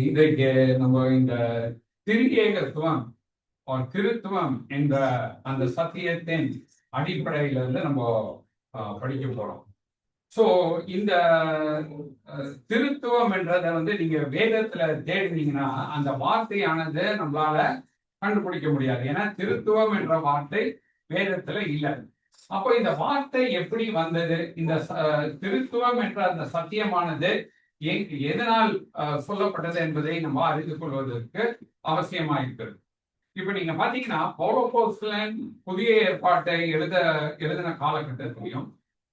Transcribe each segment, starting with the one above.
இன்றைக்கு நம்ம இந்த திரியேகத்துவம் திருத்துவம் என்ற அந்த சத்தியத்தின் அடிப்படையில இருந்து நம்ம படிக்க போறோம். ஸோ இந்த திருத்துவம் என்றதை நீங்க வேதத்துல தேடினீங்கன்னா அந்த வார்த்தையானது நம்மளால கண்டுபிடிக்க முடியாது. ஏன்னா திருத்துவம் என்ற வார்த்தை வேதத்துல இல்லை. அப்போ இந்த வார்த்தை எப்படி வந்தது? இந்த திருத்துவம் என்ற அந்த சத்தியமானது எதனால் சொல்லப்பட்டது என்பதை நம்ம அறிந்து கொள்வதற்கு அவசியமாயிருக்கிறது. இப்ப நீங்க பாத்தீங்கன்னா பவுலோப்போஸ்தலன் புதிய ஏற்பாட்டை எழுதின காலகட்டத்திலையும்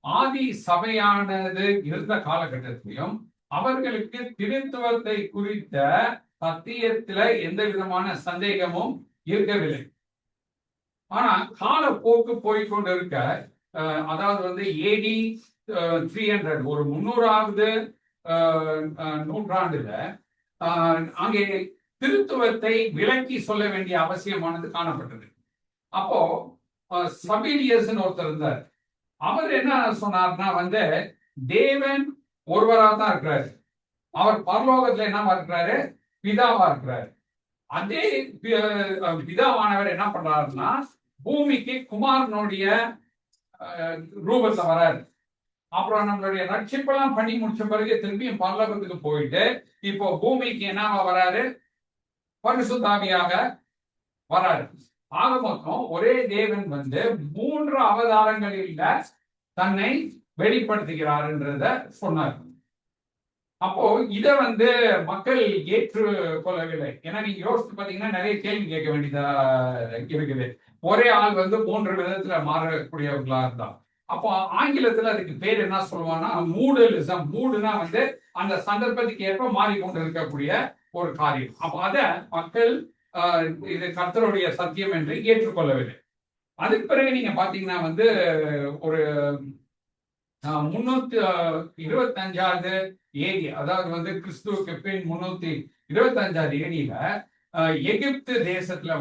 ஆதி சபையானது இருந்த காலகட்டத்திலையும் அவர்களுக்கு திருத்துவத்தை குறித்த சத்தியத்துல எந்த விதமான சந்தேகமும் இருக்கவில்லை. ஆனா காலப்போக்கு போய்கொண்டு இருக்க, அதாவது AD 300 ஒரு 300வது நூற்றாண்டுல அங்கே திருத்துவத்தை விளக்கி சொல்ல வேண்டிய அவசியமானது காணப்பட்டது. அப்போ சபீலியஸ் ஒருத்தர் இருந்தார். அவர் என்ன சொன்னார்னா தேவன் ஒருவராக தான் இருக்கிறாரு. அவர் பரலோகத்துல என்னவா இருக்கிறாரு? பிதாவா இருக்கிறாரு. அதே பிதாவானவர் என்ன பண்றாருன்னா பூமிக்கு குமாரனுடைய ரூபத்துல வராரு. அப்புறம் நம்மளுடைய ரட்சிப்பெல்லாம் பண்ணி முடிச்ச பிறகு திரும்பியும் பரலோகத்துக்கு போயிட்டு இப்போ பூமிக்கு என்னவா வராரு? பரிசுத்தாவியாக வராரு. ஆக மொத்தம் ஒரே தேவன் 3 அவதாரங்களில் தன்னை வெளிப்படுத்துகிறார்ன்றத சொன்னார். அப்போ இத மக்கள் ஏற்றுக்கொள்ளவில்லை. ஏன்னா நீங்க யோசிச்சு பாத்தீங்கன்னா நிறைய கேள்வி கேட்க வேண்டியதா இருக்குது. ஒரே ஆள் 3 விதத்துல மாறக்கூடியவர்களா இருந்தா, அப்போ ஆங்கிலத்துல அதுக்கு பேர் என்ன சொல்லுவாங்கன்னா மூடலிசம். மூடுனா அந்த சந்தர்ப்பத்துக்கு ஏற்ப மாறிக்கொண்டு இருக்கக்கூடிய ஒரு காரியம். அப்போ அத மக்கள் இது கர்த்தருடைய சத்தியம் என்று ஏற்றுக்கொள்ளவில்லை. அதுக்கு பிறகு நீங்க பாத்தீங்கன்னா ஒரு 325வது ஏடி, அதாவது கிறிஸ்துவுக்கு பின் 325வது ஏடியில எகிப்து தேசத்துல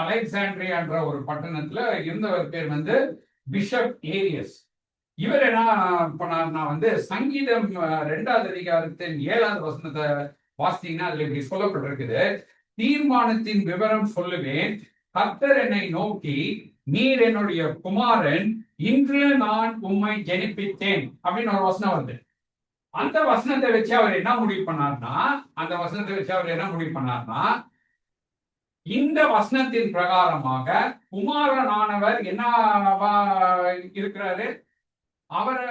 அலெக்சாண்ட்ரியா என்ற ஒரு பட்டணத்துல இருந்தவர் பேர் பிஷப் ஏரியஸ். இவர் என்ன பண்ணார்னா சங்கீதம் 2வது அதிகாரத்தின் 7வது வசனத்தை வாசித்தீங்கன்னா அதுல இப்படி சொல்லப்பட்டிருக்குது: தீர்மானத்தின் விவரம் சொல்லுவேன், கர்த்தர் என்னை நோக்கி, நீர் என்னுடைய குமாரன், இன்று நான் உம்மை ஜெனிப்பித்தேன் அப்படின்னு ஒரு வசனம் வருது. அந்த வசனத்தை வச்சு அவர் என்ன முடிவு பண்ணார்னா இந்த வசனத்தின் பிரகாரமாக குமாரனானவர் என்னவா இருக்கிறாரு? அவரை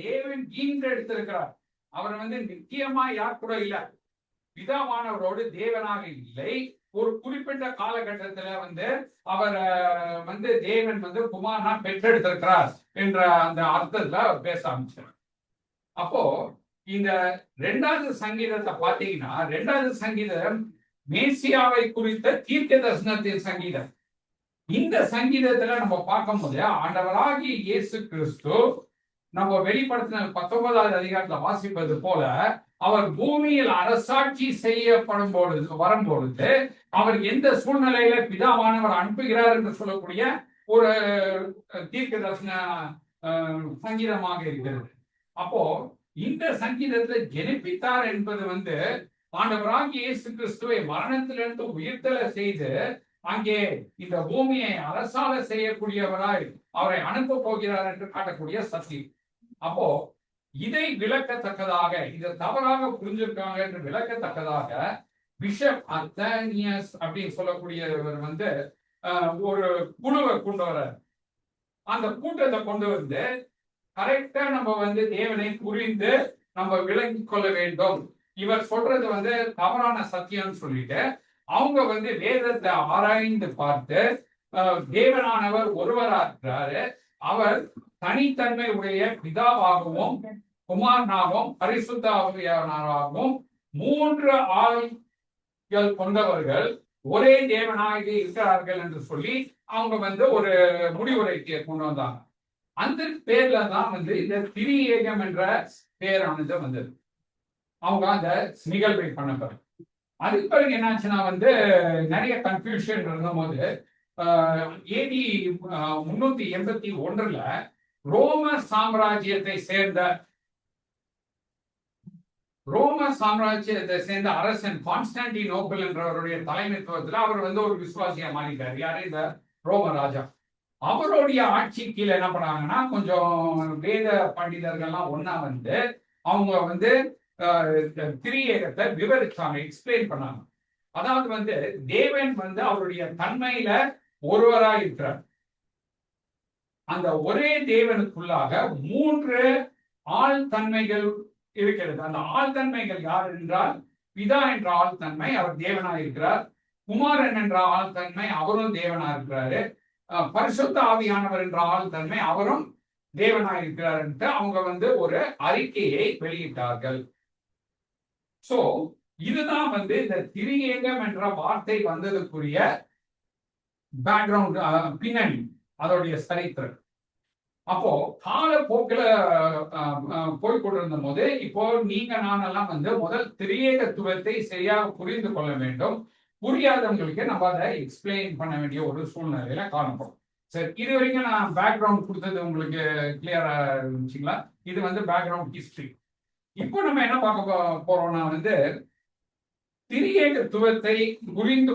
தேவன் ஈன்றெடுத்திருக்கிறார். அவர் நிச்சயமா யார் கூட இல்ல, பிதாவானவரோடு தேவனாக இல்லை. ஒரு குறிப்பிட்ட காலகட்டத்துல அவரை தேவன் குமாரனா பெற்றெடுத்திருக்கிறார் என்ற அந்த அர்த்தத்துல அவர் பேச ஆரம்பிச்சார். அப்போ இந்த 2வது சங்கீதத்தை பாத்தீங்கன்னா 2வது சங்கீதம் மேசியாவை குறித்த தீர்க்க தரிசனத்தின் சங்கீதம். இந்த சங்கீதத்துல நம்ம பார்க்கும் போது ஆண்டவராகிய இயேசு கிறிஸ்து நம்ம வெளிப்படுத்தின 19வது அதிகாரத்துல வாசிப்பது போல அவர் பூமியில் அரசாட்சி செய்யப்படும் வரும்பொழுது அவர் எந்த சூழ்நிலையில பிதாவானவர் அனுப்புகிறார் என்று சொல்லக்கூடிய ஒரு தீர்க்க தரிசன சங்கீதமாக இருக்கிறது. அப்போ இந்த சங்கீதத்துல ஜெனிப்பித்தார் என்பது ஆண்டவராகிய இயேசு கிறிஸ்துவை மரணத்திலிருந்து உயிர்த்தலை செய்து அங்கே இந்த பூமியை அரசால செய்யக்கூடியவராய் அவரை அனுப்ப போகிறார் என்று காட்டக்கூடிய சத்தியம். அப்போ இதை விளக்கத்தக்கதாக, இதை தவறாக புரிஞ்சிருக்காங்க என்று விளக்கத்தக்கதாக பிஷப் அத்தானியஸ் அப்படின்னு சொல்லக்கூடியவர் ஒரு குழுவை கொண்டு வர, அந்த கூட்டத்தை கொண்டு கரெக்டா நம்ம தேவனை புரிந்து நம்ம விளங்கி கொள்ள வேண்டும். இவர் சொல்றது தவறான சத்தியம் சொல்லிட்டு அவங்க வேதத்தை ஆராய்ந்து பார்த்து தேவனானவர் ஒருவரா இருக்கிறாரு, அவர் தனித்தன்மை உடைய பிதாவாகவும் குமாரனாகவும் பரிசுத்த ஆவியானவராகவும் 3 ஆள்கள் கொண்டவர்கள் ஒரே தேவனாக இருக்கிறார்கள் என்று சொல்லி அவங்க ஒரு முடிவுரைக்கு கொண்டு வந்தாங்க. அந்த பேர்ல தான் இந்த திரியேகம் என்ற பேரானது வந்தது. அவங்க அந்த நிகழ்வை பண்ண அதுக்கு பிறகு என்னாச்சுன்னா நிறைய கன்ஃபியூஷன் இருந்தபோது AD 381 ரோம சாம்ராஜ்யத்தை சேர்ந்த ரோம சாம்ராஜ்யத்தை சேர்ந்த அரசன் கான்ஸ்டான்டினோபிள் என்றவருடைய தலைமைத்துவத்துல அவர் வந்து ஒரு விசுவாசியா மாறிட்டார். யாரு? இந்த ரோம ராஜா. அவருடைய ஆட்சி கீழே என்ன பண்ணாங்கன்னா, கொஞ்சம் வேத பண்டிதர்கள்லாம் ஒன்னா வந்து அவங்க வந்து திரியேகத்தை விவரிச்சாங்க, எக்ஸ்பிளைன் பண்ணாங்க. அதாவது வந்து தேவன் வந்து அவருடைய தன்மையில ஒருவரா இருக்கிறார். அந்த ஒரே தேவனுக்குள்ளாக 3 ஆள் தன்மைகள் இருக்கிறது. அந்த ஆள் தன்மைகள் யார் என்றால், பிதா என்ற ஆள் தன்மை, அவர் தேவனா இருக்கிறார். குமாரன் என்ற ஆள் தன்மை, அவரும் தேவனா இருக்கிறாரு. பரிசுத்த ஆவியானவர் என்ற ஆள் தன்மை, அவரும் தேவனா இருக்கிறார் என்று அவங்க வந்து ஒரு அறிக்கையை வெளியிட்டார்கள். சோ இதுதான் வந்து இந்த திரியேகம் என்ற வார்த்தை வந்ததுக்குரிய பேக்ரவுண்ட், பின்னணி, அதோடைய சரித்திரம். அப்போ காலப்போக்கில் போய் கொண்டிருந்த போது இப்போ நீங்க நானெல்லாம் வந்து முதல் திரியேகத்துவத்தை சரியாக புரிந்து கொள்ள வேண்டும். புரியாதவங்களுக்கு நம்ம அதை எக்ஸ்பிளைன் பண்ண வேண்டிய ஒரு சூழ்நிலையில காணப்படும். சரி, இது வரைக்கும் நான் பேக்ரவுண்ட் கொடுத்தது உங்களுக்கு கிளியரா இருந்துச்சுங்களா? இது வந்து பேக்ரவுண்ட் ஹிஸ்டரி. இப்போ நம்ம என்ன பார்க்க போறோம்னா வந்து திரியேகத்துவத்தை புரிந்து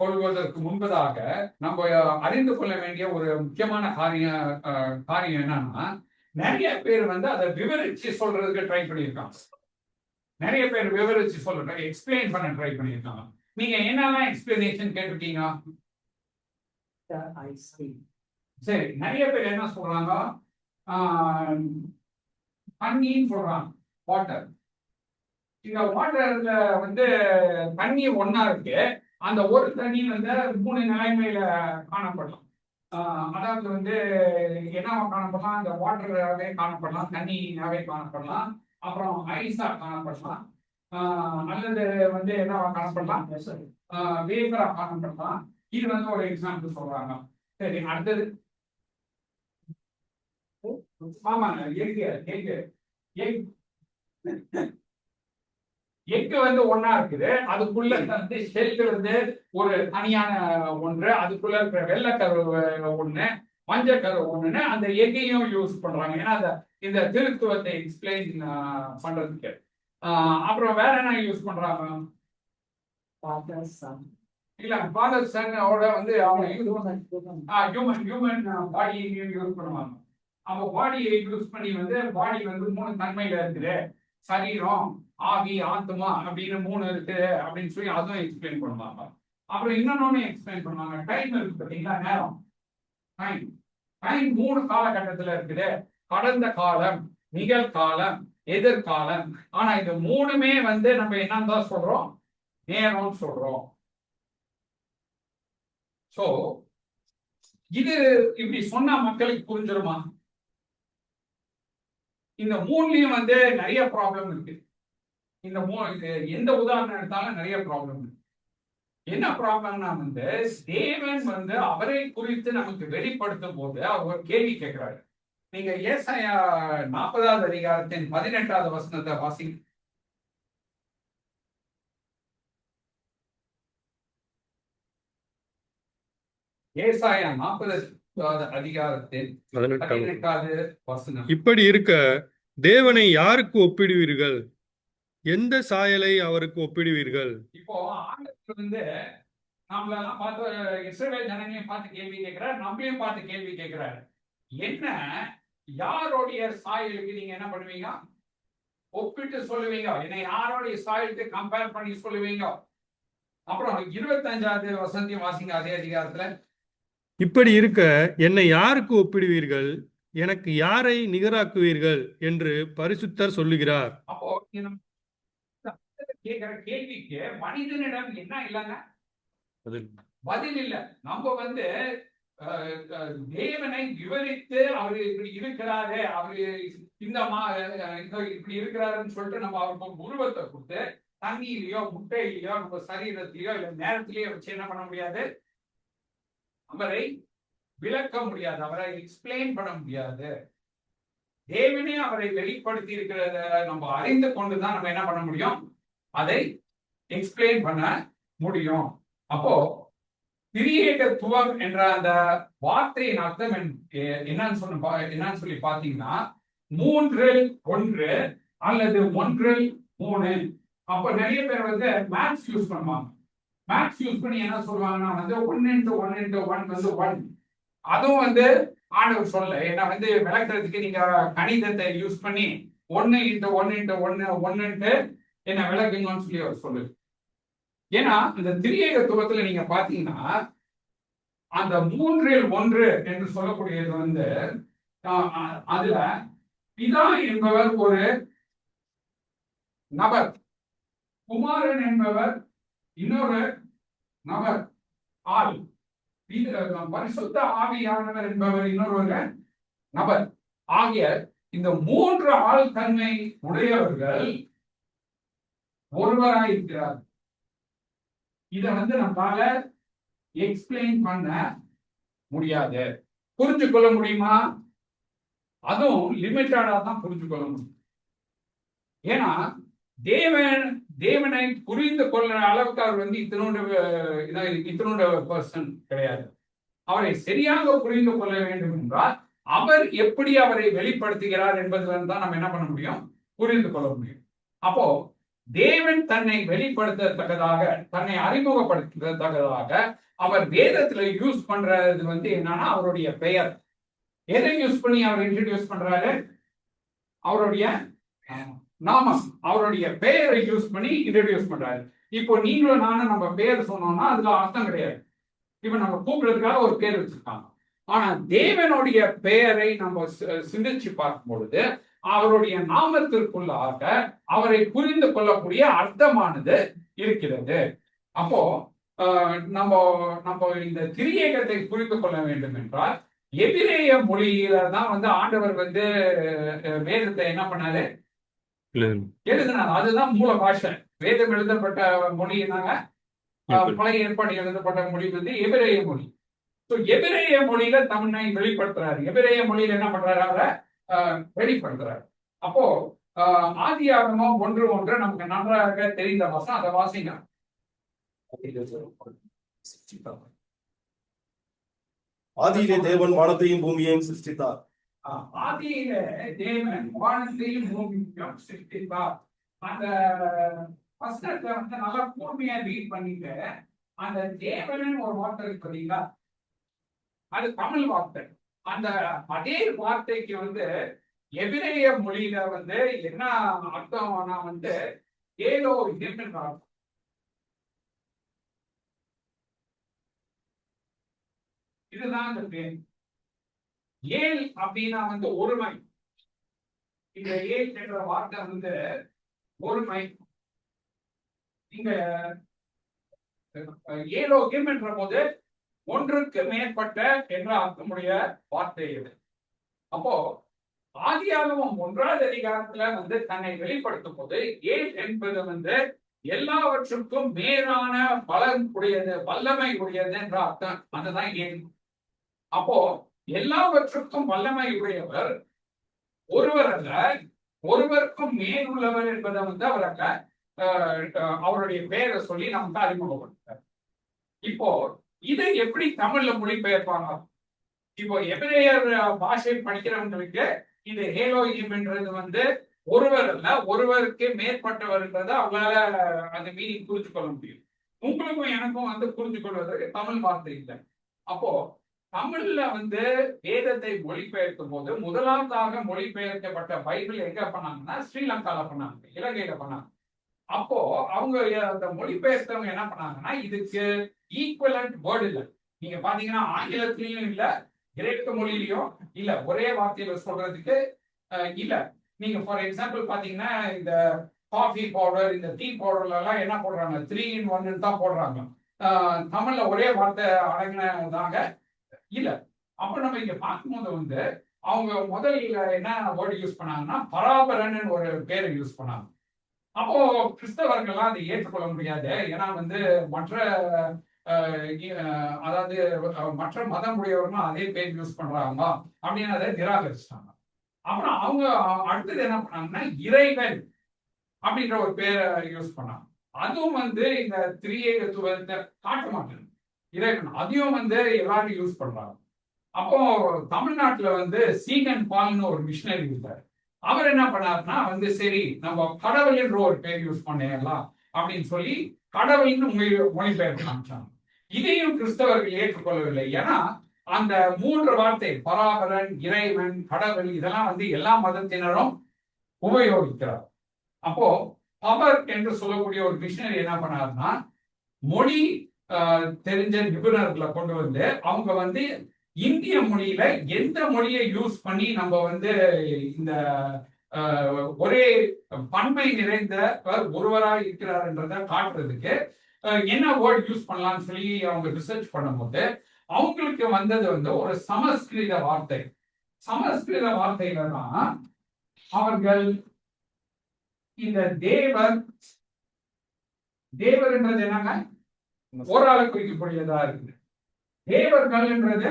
கொள்வதற்கு முன்பதாக நம்ம அறிந்து கொள்ள வேண்டிய ஒரு முக்கியமான காரியம் என்னன்னா, நிறைய பேர் வந்து அதை விவரிச்சு சொல்றதுக்கு ட்ரை பண்ணியிருக்காங்க. நிறைய பேர் விவரிச்சு சொல்ற எக்ஸ்பிளைன் பண்ண ட்ரை பண்ணியிருக்காங்க. நீங்க என்னெல்லாம் எக்ஸ்பிளனேஷன் கேட்டிருக்கீங்க? சரி, நிறைய பேர் என்ன சொல்றாங்க, தண்ணின்னு சொல்றாங்க, வாட்டர். இந்த வாட்டர்ல வந்து தண்ணி ஒன்னா இருக்கு. அந்த ஒரு தண்ணி வந்து 3 நிலைமையில காணப்படலாம். அதாவது வந்து என்னவா காணப்படலாம்? அந்த வாட்டராகவே காணப்படலாம், தண்ணியாவே காணப்படலாம், அப்புறம் ஐஸா காணப்படலாம், அல்லது வந்து என்னவா காணப்படலாம், வேப்பரா காணப்படலாம். இது வந்து ஒரு எக்ஸாம்பிள் சொல்றாங்க. சரி, அடுத்தது. ஆமாங்க, எக்கு வந்து ஒன்னா இருக்குது. அதுக்குள்ள வந்து ஷெல் வந்து ஒரு தனியான ஒன்று, அதுக்குள்ள இருக்கிற வெள்ளைக்கரு ஒண்ணு, மஞ்சள் கரு ஒண்ணுன்னு அந்த எக்கையும் யூஸ் பண்றாங்க. ஏன்னா இந்த திருத்துவத்தை எக்ஸ்பிளைன் பண்றதுக்கு. அப்புறம் வேற என்ன யூஸ் பண்றாங்க? இல்ல, ஃபாதர் சன்னோட வந்து அவங்க ஹியூமன் பாடியையும் யூஸ் பண்ணுவாங்க. அவங்க பாடியை யூஸ் பண்ணி வந்து பாடி வந்து 3 தன்மையில இருக்குது. சரீரம், ஆவி, ஆத்மா அப்படின்னு 3 இருக்கு அப்படின்னு சொல்லி அதுவும் எக்ஸ்பிளைன் பண்ணுவாங்க. அப்புறம் இன்னொன்னு எக்ஸ்பிளைன் பண்ணுவாங்க. டைம் இருக்கு பார்த்தீங்களா, நேரம். டைம் 3 காலகட்டத்துல இருக்குது. கடந்த காலம், நிகழ்காலம், எதிர்காலம். ஆனா இது 3மே வந்து நம்ம என்னன்னு சொல்றோம்? நேரம் சொல்றோம். சோ இது இப்படி சொன்னா மக்களுக்கு புரிஞ்சிருமா? இந்த 3லயும் வந்து நிறைய ப்ராப்ளம் இருக்கு. இந்த எந்த உதாரணம் எடுத்தாலும் நிறைய ப்ராப்ளம் இருக்கு. என்ன ப்ராப்ளம்னா வந்து தேவன் வந்து அவரை குறித்து நமக்கு வெளிப்படுத்தும் போது அவர் ஒரு கேள்வி கேட்கிறாரு. நீங்க ஏசாயா 40வது அதிகாரத்தின் 18வது வசனத்தை வாசிங்க. ஏசாயா 40வது அதிகாரத்தின் 18வது வசனம். இப்படி இருக்க தேவனை யாருக்கு ஒப்பிடுவீர்கள்? எந்த சாயலை அவருக்கு ஒப்பிடுவீர்கள்? இப்போ ஆண்டவர் வந்து நம்மளெல்லாம் பார்த்து இஸ்ரவேல் ஜனங்களையும் பார்த்து கேள்வி கேட்கிறார், நம்மளையும் பார்த்து கேள்வி கேட்கிறார். என்ன, யாருடைய சாயலுக்கு நீங்க என்ன பண்ணுவீங்க? ஒப்பிட்டு சொல்லுவீங்க. என்னை யாருடைய சாயலுக்கு கம்பேர் பண்ணி சொல்லுவீங்க? அப்புறம் 25வது வசனத்தையும் வாசிங்க அதே அதிகாரத்துல. இப்படி இருக்க என்னை யாருக்கு ஒப்பிடுவீர்கள்? எனக்கு யாரை நிகராக்குவீர்கள் என்று பரிசுத்தர் சொல்லுகிறார். அப்போ கேட்கிற கேள்விக்கு மனிதனிடம் என்ன இல்லைங்க? பதில் இல்ல. நம்ம வந்து தேவனை விவரித்து அவரு இப்படி இருக்கிறாரு, அவரு இந்த இப்படி இருக்கிறாருன்னு சொல்லிட்டு நம்ம அவருக்கு உருவத்தை கொடுத்து தண்ணியிலையோ முட்டையிலையோ நம்ம சரீரத்திலேயோ இல்ல நேரத்திலேயோ வச்சு என்ன பண்ண முடியாது? அவரை விளக்க முடியாது, அவரை எக்ஸ்பிளைன் பண்ண முடியாது. தேவனே அவரை வெளிப்படுத்தி இருக்கிறத நம்ம அறிந்து கொண்டுதான் நம்ம என்ன பண்ண முடியும்? அதை எக்ஸ்பிளைன் பண்ண முடியும். அப்போ திரியேகத்துவம் என்ற அந்த வார்த்தையின் அர்த்தம் என்னன்னு சொல்லி பாத்தீங்கன்னா, 3 1 அல்லது 1-3. அப்ப நிறைய பேர் வந்து மேத்ஸ் யூஸ் பண்ணுவாங்க. மேத்ஸ் யூஸ் பண்ணி என்ன சொல்லுவாங்கன்னா வந்து 1 × 1 × 1 வந்து 1. அதுவும் வந்து ஆண்டவர் சொல்ல ஏன்னா வந்து விளக்குறதுக்கு நீங்க கணிதத்தை யூஸ் பண்ணி 1 × 1 × 1 என்ன விளக்குங்கன்னு சொல்லி அவர் சொல்லுது. ஏன்னா இந்த திரியேகத்துவத்துல நீங்க பாத்தீங்கன்னா அந்த 3-1 என்று சொல்லக்கூடியது வந்து அதுல பிதா என்பவர் ஒரு நபர், குமாரன் என்பவர் இன்னொரு நபர் ஆள், பரிசுத்த ஆவியானவர் என்பவர் இன்னொரு நபர் ஆகிய இந்த 3 ஆள் தன்மை உடையவர்கள் ஒருவராயிருக்கிறார். இதை வந்து நம்மளால எக்ஸ்பிளைன் பண்ண முடியாது. புரிஞ்சு கொள்ள முடியுமா? அதுவும் லிமிட்டடா தான் புரிஞ்சு கொள்ள முடியும். ஏன்னா தேவனை புரிந்து கொள்ற அளவுக்கு அவர் வந்து இத்தனோட பர்சன் கிடையாது. அவரை சரியாக புரிந்து கொள்ள வேண்டும் என்றால் அவர் எப்படி அவரை வெளிப்படுத்துகிறார் என்பதுல தான் நம்ம என்ன பண்ண முடியும், புரிந்து கொள்ள முடியும். அப்போ தேவன் தன்னை வெளிப்படுத்தத்தக்கதாக, தன்னை அறிமுகப்படுத்தத்தக்கதாக அவர் வேதத்துல யூஸ் பண்றது வந்து என்னன்னா அவருடைய பெயர். எதை யூஸ் பண்ணி அவர் இன்ட்ரடியூஸ் பண்றாரு? அவருடைய நாமம், அவருடைய பெயரை யூஸ் பண்ணி இன்ட்ரடியூஸ் பண்றாரு. இப்போ நீங்களும் நானும் நம்ம பெயர் சொன்னோம்னா அதுல அர்த்தம் கிடையாது. இப்ப நம்ம கூப்பிடுறதுக்காக ஒரு பேர் வச்சிருக்காங்க. ஆனா தேவனுடைய பெயரை நம்ம சிந்திச்சு பார்க்கும் பொழுது அவருடைய நாமத்திற்குள்ளாக அவரை புரிந்து கொள்ளக்கூடிய அர்த்தமானது இருக்கிறது. அப்போ நம்ம இந்த திரியேகத்தை புரிந்து கொள்ள வேண்டும் என்றால் எபிரேய மொழியில தான் வந்து ஆண்டவர் வந்து வேதத்தை என்ன பண்ணாரு, எழுதினார். அதுதான் மூல பாஷை. வேதம் எழுதப்பட்ட மொழினாங்க பழைய ஏற்பாடு எழுதப்பட்ட மொழி வந்து எபிரேய மொழி. எபிரேய மொழியில தன்னை வெளிப்படுத்துறாரு. எபிரேய மொழியில என்ன பண்றாரு, அவரை வெளிப்படுத்துறாரு. அப்போ ஆதியாகமம் 1:1 நமக்கு நன்றாக தெரிந்த வசனம். அதை வாசிங்க. ஆதியிலே தேவன் வானத்தையும் பூமியையும் சிருஷ்டித்தார். ஆதியிலே தேவன் வானத்தையும் பூமியையும் சிருஷ்டித்தார். அந்த வசனத்தை வந்து நல்லா கூர்மையா ரீட் பண்ணிட்டு அந்த தேவன் ஒரு வார்த்தை இருக்கு பார்த்தீங்களா, அது தமிழ் வார்த்தை. அந்த அதே வார்த்தைக்கு வந்து எபிரேய மொழியில வந்து என்ன அர்த்தம்னா வந்து ஏதோ என்ற அர்த்தம். இதுதான் அந்த பேர். ஏல் அப்படின்னா வந்து ஒருமை. இந்த ஏல் என்ற வார்த்தை வந்து ஒருமை. இங்க ஏலோகிம் என்ற போது ஒன்றுக்கு மேற்பட்ட என்ற அர்த்தமுடைய வார்த்தை இது. அப்போ ஆதியாகமம் 1ஆவது அதிகாரத்துல வந்து தன்னை வெளிப்படுத்தும் போது ஏல் என்பது வந்து எல்லாவற்றுக்கும் மேலான பலன் உடையது, வல்லமை உடையது என்ற அர்த்தம். அதுதான் ஏல். அப்போ எல்லாவற்றுக்கும் வல்லமை உடையவர் ஒருவர் அல்ல, ஒருவருக்கும் மேல் உள்ளவர் என்பதை வந்து அவருடைய பெயரை சொல்லி நமக்கு அறிமுகப்படுத்தார். இப்போ இதை எப்படி தமிழ்ல மொழிபெயர்ப்பாங்க? இப்போ எபிரேயர் பாஷை படிக்கிறவங்களுக்கு இந்த ஏலோகிம் என்றது வந்து ஒருவர் அல்ல, ஒருவருக்கு மேற்பட்டவர்ன்றதை அவங்களால அந்த மீனிங் புரிஞ்சு கொள்ள முடியும். உங்களுக்கும் எனக்கும் வந்து புரிஞ்சு கொள்வதற்கு தமிழ் வார்த்தை இல்லை. அப்போ தமிழ்ல வந்து வேதத்தை மொழிபெயர்க்கும் போது முதலாவதாக மொழிபெயர்க்கப்பட்ட பைபிள் எங்க பண்ணாங்கன்னா ஸ்ரீலங்கால பண்ணாங்க, இலங்கையில பண்ணாங்க. அப்போ அவங்க அந்த மொழிபெயர்த்தவங்க என்ன பண்ணாங்கன்னா இதுக்கு ஈக்குவலண்ட் வேர்டு இல்லை. நீங்க பாத்தீங்கன்னா ஆங்கிலத்திலையும் இல்ல, கிரேக்க மொழியிலையும் இல்ல, ஒரே வார்த்தையில சொல்றதுக்கு இல்ல. நீங்க ஃபார் எக்ஸாம்பிள் பாத்தீங்கன்னா இந்த காஃபி பவுடர், இந்த டீ பவுடர்ல எல்லாம் என்ன போடுறாங்க, 3 in 1 தான் போடுறாங்க. தமிழ்ல ஒரே வார்த்தை அடங்கினதாக இல்ல. அப்ப நம்ம இங்க பார்க்கும்போது வந்து அவங்க முதல்ல என்ன வேர்டு யூஸ் பண்ணாங்கன்னா பராபரன் ஒரு பேரை யூஸ் பண்ணாங்க. அப்போ கிறிஸ்தவர்கள்லாம் அதை ஏற்றுக்கொள்ள முடியாது. ஏன்னா வந்து அதாவது மற்ற மதம் உடையவர்களும் அதே பேர் யூஸ் பண்றாங்க அப்படின்னு அதை நிராகரிச்சிட்டாங்க. அப்புறம் அவங்க அடுத்தது என்ன பண்ணாங்கன்னா இறைவன் அப்படின்ற ஒரு பேரை யூஸ் பண்ணாங்க. அதுவும் வந்து இந்த திரியேகத்துவத்தை காட்ட மாட்டேன், இறைவன் அதையும் வந்து எல்லாரும் யூஸ் பண்றாங்க. அப்போ தமிழ்நாட்டுல வந்து சீகன் பால்னு ஒரு மிஷினரி இருந்தார். அவர் என்ன பண்ணாருன்னா வந்து சரி நம்ம கடவுள் என்ற ஒரு பேர் யூஸ் பண்ணிடலாம் அப்படின்னு சொல்லி கடவுள்னு மொழிபெயர்த்து காமிச்சாங்க. இதையும் கிறிஸ்தவர்கள் ஏற்றுக்கொள்ளவில்லை. ஏன்னா அந்த 3 வார்த்தை பராபரன், இறைவன், கடவுள் இதெல்லாம் வந்து எல்லா மதத்தினரும் உபயோகிக்கிறார். அப்போ பவர் என்று சொல்லக்கூடிய ஒரு மிஷனரி என்ன பண்ணாருன்னா மொழி தெரிஞ்ச நிபுணர்களை கொண்டு வந்து அவங்க வந்து இந்திய மொழியில எந்த மொழியை யூஸ் பண்ணி நம்ம வந்து இந்த ஒரே பன்மை நிறைந்த ஒருவராக இருக்கிறார்ன்றத காட்டுறதுக்கு என்ன வேர்ட் யூஸ் பண்ணலாம்னு சொல்லி அவங்க ரிசர்ச் பண்ணும்போது அவங்களுக்கு வந்தது வந்து ஒரு சமஸ்கிருத வார்த்தை. சமஸ்கிருத வார்த்தையில தான் அவர்கள் இந்த தேவர் என்றது என்னங்க ஒரு ஆளை குறிக்கக்கூடியதா இருக்குது. தேவர்கள் என்றது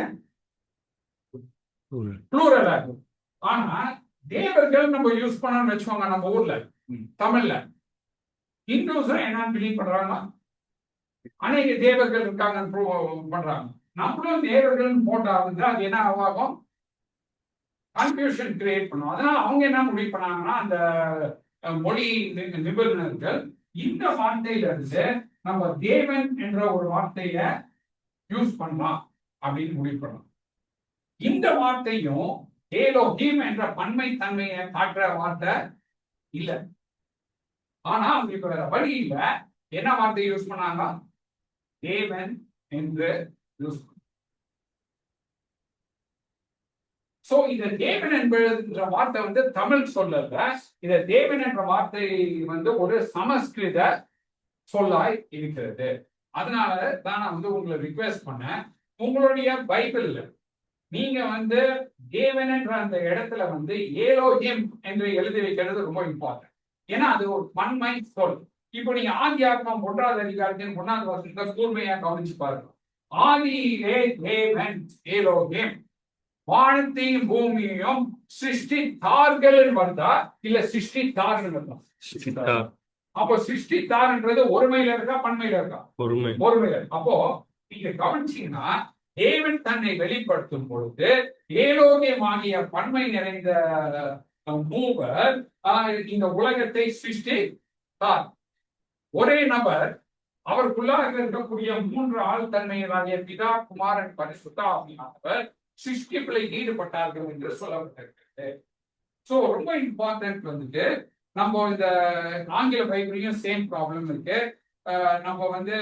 ப்ளூரலா இருக்கும். ஆனா தேவர்கள் நம்ம யூஸ் பண்ணணும்னு வச்சுக்கோங்க நம்ம ஊர்ல தமிழ்ல இந்துஸ் என்னன்னு பிலீவ் பண்றாங்க, அநேக தேவர்கள் இருக்காங்கன்னு பண்றாங்க. நம்மளும் தேவர்கள் போட்டா வந்து அது என்ன ஆகும், கன்ஃபியூஷன் கிரியேட் பண்ணும். அதனால அவங்க என்ன முடிவு பண்ணாங்கன்னா அந்த மொழி நிபுணர்கள் இந்த வார்த்தையில இருந்து நம்ம தேவன் என்ற ஒரு வார்த்தைய யூஸ் பண்ணலாம் அப்படின்னு முடிவு பண்ணலாம். இந்த வார்த்தையும் ஏலோஹிம் என்ற பன்மை தன்மையை காட்டுற வார்த்தை இல்ல. ஆனா அவங்களுக்கு வேற வழி இல்ல, என்ன வார்த்தை யூஸ் பண்ணாங்க, தேவன் என்று யூஸ் பண்ண. சோ இந்த தேவன் என்ற வார்த்தை வந்து தமிழ் சொல்லல, இந்த தேவன் என்ற வார்த்தை வந்து ஒரு சமஸ்கிருத சொல்லாய் இருக்கிறது. அதனால தான் நான் வந்து உங்களை ரிக்வெஸ்ட் பண்ணேன், உங்களுடைய பைபிள்ல நீங்க வந்து தேவன் என்ற அந்த இடத்துல வந்து ஏலோஹிம் என்று எழுதி வைக்கிறது ரொம்ப இம்பார்ட்டன்ட். ஏன்னா அது ஒரு பன்மை சொல். இப்போ நீங்க ஆதியாகமம் 1வது அதிகாரத்தின் 1வது வசனத்தை கூர்மையா கவனிச்சு பாருங்க. ஆதியிலே தேவன் ஏலோஹிம் வானத்தையும் பூமியையும் சிருஷ்டித்தார்கள் வந்தா இல்ல சிருஷ்டித்தார்கள் வந்தா. அப்போ சிருஷ்டித்தார்ன்றது ஒருமையில இருக்கா பன்மையில இருக்கா? ஒருமையில. அப்போ நீங்க கவனிச்சீங்கன்னா தேவன் தன்னை வெளிப்படுத்தும் பொழுது ஏலோகியமாகிய பன்மை நிறைந்த மூவர் இந்த உலகத்தை சிருஷ்டித்தார். ஒரே நபர் அவருக்குள்ளாக இருக்கக்கூடிய 3 ஆள் தன்மையிலாகிய பிதா, குமாரன், பரிசுத்த ஆவியானவர் சிருஷ்டிப்பில் ஈடுபட்டார்கள் என்று சொல்லப்பட்டிருக்கிறது. சோ ரொம்ப இம்பார்ட்டன்ட் வந்துட்டு நம்ம இந்த ஆங்கில பைபிளையும் சேம் ப்ராப்ளம் இருக்கு. நம்ம வந்து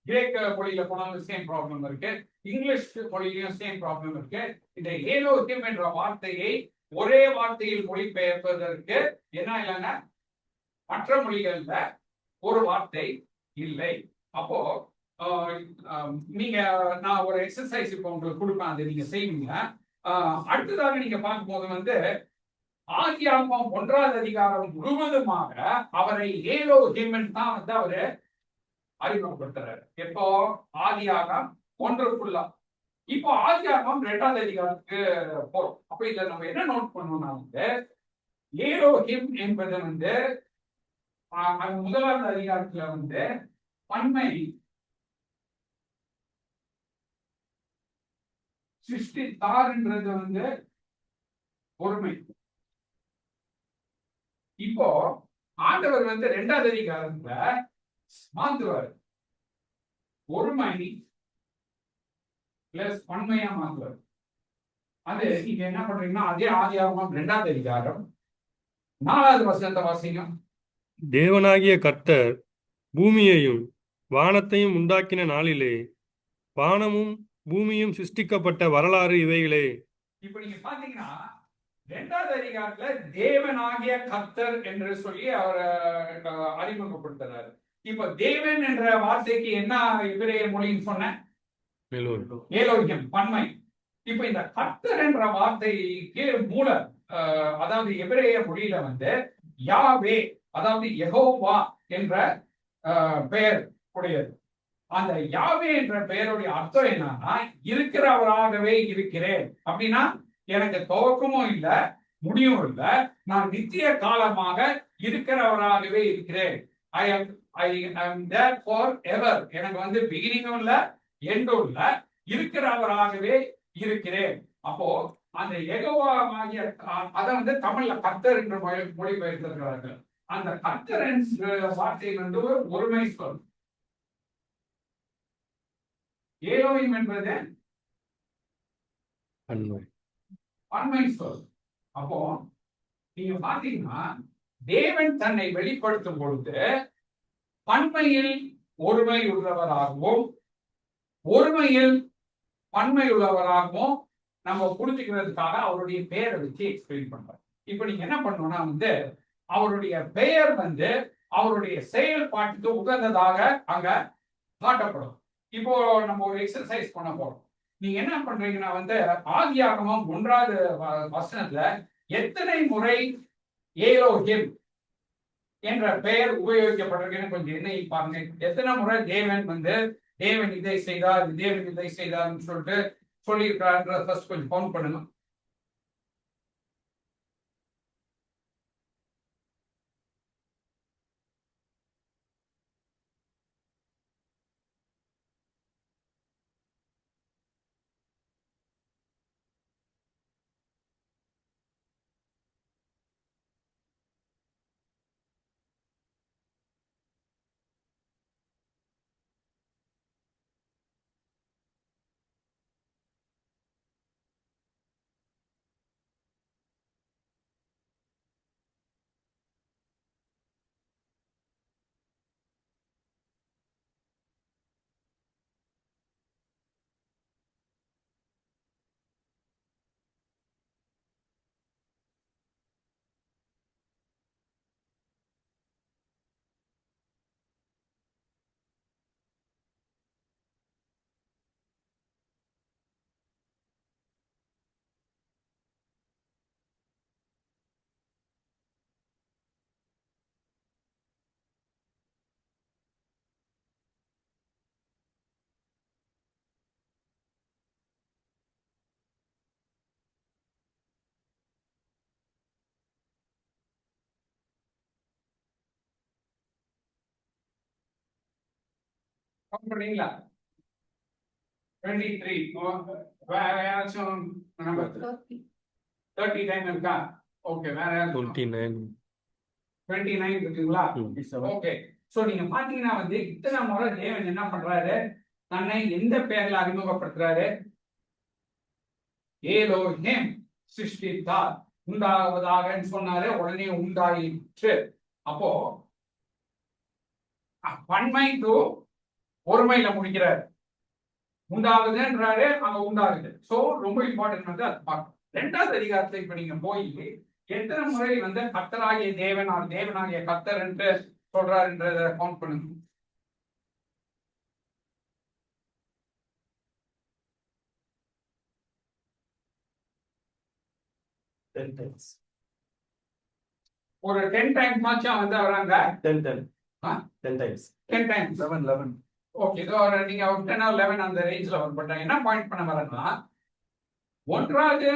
கிரேக்க மொழியில போனாலும் சேம் ப்ராப்ளம் இருக்கு, இங்கிலீஷ் மொழியிலும் சேம் ப்ராப்ளம் இருக்கு. இந்த ஏலோஹிம் என்ற வார்த்தையை ஒரே வார்த்தையில் மொழிபெயர்ப்பதற்கு என்ன இல்லைன்னா மற்ற மொழிகள்ல ஒரு வார்த்தை இல்லை. அப்போ நீங்க நான் ஒரு எக்ஸசைஸ் இப்போ உங்களுக்கு கொடுப்பேன், அதை நீங்க செய்வீங்க. அடுத்ததாக நீங்க பார்க்கும்போது வந்து ஆதியாகமம் 1வது அதிகாரம் முழுவதுமாக அவரை ஏலோஹிம் தான் வந்து அவரு அறிமுகப்படுத்துறாரு. எப்போ ஆதியாகமம் 1 இப்போ ஆதியாகமம் 2வது அதிகாரத்துக்கு போறோம். அப்ப இத நம்ம என்ன நோட் பண்ணோம்னா வந்து ஏலோஹிம் என்பது வந்து 1வது அதிகாரத்துல வந்து பன்மை சிருஷ்டித்தார்ன்றது வந்து ஒருமை. இப்போ ஆண்டவர் வந்து 2வது அதிகாரத்துல மாத்துவார், ஒருமை பிளஸ் பன்மையா மாத்துவார். அது நீங்க என்ன பண்றீங்கன்னா அதே ஆதியாகமம் 2வது அதிகாரம் 4வது வசனத்தை வாசிங்க. தேவனாகிய கர்த்தர் பூமியையும் வானத்தையும் உண்டாக்கின நாளிலே வானமும் பூமியும் சிருஷ்டிக்கப்பட்ட வரலாறு இவைகளே. இப்ப நீங்க பாத்தீங்கன்னா 2வது அதிகாரத்துல தேவனாகிய கர்த்தர் என்று சொல்லி அவரை அறிமுகப்படுத்துறாரு. இப்ப தேவன் என்ற வார்த்தைக்கு என்ன எபிரேய மொழின்னு சொன்ன, ஏலோஹிம் பன்மை. இப்ப இந்த கர்த்தர் என்ற வார்த்தைக்கு மூல அதாவது எபிரேய மொழியில வந்து யாவே அதாவது யெகோவா என்ற பெயர் உடையது. அந்த யாவே என்ற பெயருடைய அர்த்தம் என்னன்னா இருக்கிறவராகவே இருக்கிறேன். அப்படின்னா எனக்கு துவக்கமும் இல்ல முடியும் இல்ல, நான் நித்திய காலமாக இருக்கிறவராகவே இருக்கிறேன். I am there forever. எனக்கு வந்து பிகினிங்கும் இல்ல எண்டும் இல்ல, இருக்கிறவராகவே இருக்கிறேன். அப்போ அந்த யெகோவாகிய அதை வந்து தமிழ்ல கர்த்தர் என்று மொழிபெயர்த்திருக்கிறார்கள். அந்த கர்த்தர் என்ற வார்த்தை வந்து ஒருமை சொல். ஏலோஹிம் என்பது பன்மை சொல். அப்போ நீங்க பாத்தீங்கன்னா தேவன் தன்னை வெளிப்படுத்தும் பொழுது பன்மையில் ஒருமை உள்ளவராகவும் ஒருமையில் பன்மை உள்ளவராகவும் நம்ம புரிஞ்சுக்கிறதுக்காக அவருடைய பெயரை வச்சு எக்ஸ்பிளைன் பண்றாரு. இப்ப நீங்க என்ன பண்ணணும்னா வந்து அவருடைய பெயர் வந்து அவருடைய செயல்பாட்டுக்கு உகந்ததாக அங்க காட்டப்படும். இப்போ நம்ம ஒரு எக்ஸசைஸ் பண்ண போறோம். நீங்க என்ன பண்றீங்கன்னா வந்து ஆதியாகமம் 1வது வசனத்துல எத்தனை முறை ஏலோஹிம் என்ற பெயர் உபயோகிக்கப்பட்டிருக்குன்னு கொஞ்சம் எண்ணி பாருங்க. எத்தனை முறை தேவன் இதை செய்தார், தேவன் இதை செய்தார்னு சொல்லிட்டு சொல்லியிருக்காருன்றத ஃபர்ஸ்ட் கொஞ்சம் கவுண்ட் பண்ணுங்க. கவுண்ட் பண்ணீங்களா? 23 வேற யாராச்சும் நம்பர் 30 டைம் இருக்கா? ஓகே, வேற 29 இருக்குங்களா? ஓகே. சோ நீங்க பாத்தீங்கன்னா வந்து இத்தனை முறை தேவன் என்ன பண்றாரு, தன்னை எந்த பெயர்ல அறிமுகப்படுத்துறாரு? ஏலோஹிம், சிருஷ்டித்தார், உண்டாவதாக சொன்னாரு, உடனே உண்டாயிற்று. அப்போ பன்மை டு ஒருமையில முடிக்கிறார். உண்டாகுதுன்றாரு, அங்க உண்டாகுது. சோ ரொம்ப இம்பார்ட்டன்ட் வந்து அது பார்க்கணும். 2வது அதிகாரத்துல இப்ப நீங்க போய் எத்தனை முறை வந்து கர்த்தராகிய தேவனாகிய கர்த்தர் என்று சொல்றாருன்றத கவுண்ட் பண்ணுங்க. ஒரு 10 டைம்ஸ் மாச்சும் வந்து வராங்க. 10 டைம்ஸ் 11. ஓகே, இதோ நீங்க ஒரு 10 or 11 அந்த ரேஞ்ச்ல வரும். பட் என்ன பாயிண்ட் பண்ண வரேன்னா 1வது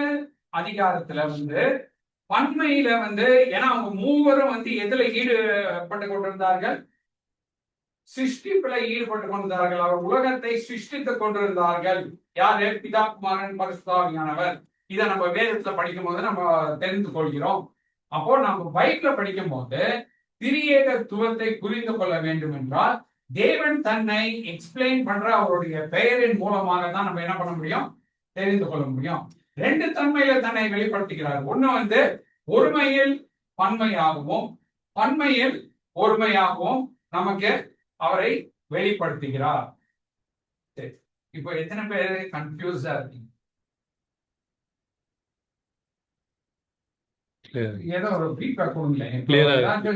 அதிகாரத்துல வந்து பன்மையில வந்து ஏன்னா அவங்க மூவரும் வந்து எதுல ஈடுபட்டு கொண்டிருந்தார்கள்? சிருஷ்டிப்புல ஈடுபட்டு கொண்டிருந்தார்கள். அவர் உலகத்தை சிருஷ்டித்துக் கொண்டிருந்தார்கள். யாரு? பிதா, குமாரன், பரிசுத்த ஆவியானவர். இதை நம்ம வேதத்துல படிக்கும் போது நம்ம தெரிந்து கொள்கிறோம். அப்போ நம்ம பைபிள படிக்கும் போது திரியேகத்துவத்தை புரிந்து கொள்ள வேண்டும் என்றால் தேவன் தன்னை எக்ஸ்பிளைன் பண்ற அவருடைய பெயரின் மூலமாக தான் நம்ம என்ன பண்ண முடியும்? தெரிந்து கொள்ள முடியும். 2 தன்மையில தன்னை வெளிப்படுத்துகிறார். ஒண்ணு வந்து ஒருமையில் பன்மையாகவும் பன்மையில் ஒருமையாகவும் நமக்கு அவரை வெளிப்படுத்துகிறார். சரி, இப்போ எத்தனை பேர் கன்ஃபியூஸ்டா இருக்கீங்க? ஏதோ ஒரு ஃபீட்பேக் கொடுங்களேன்.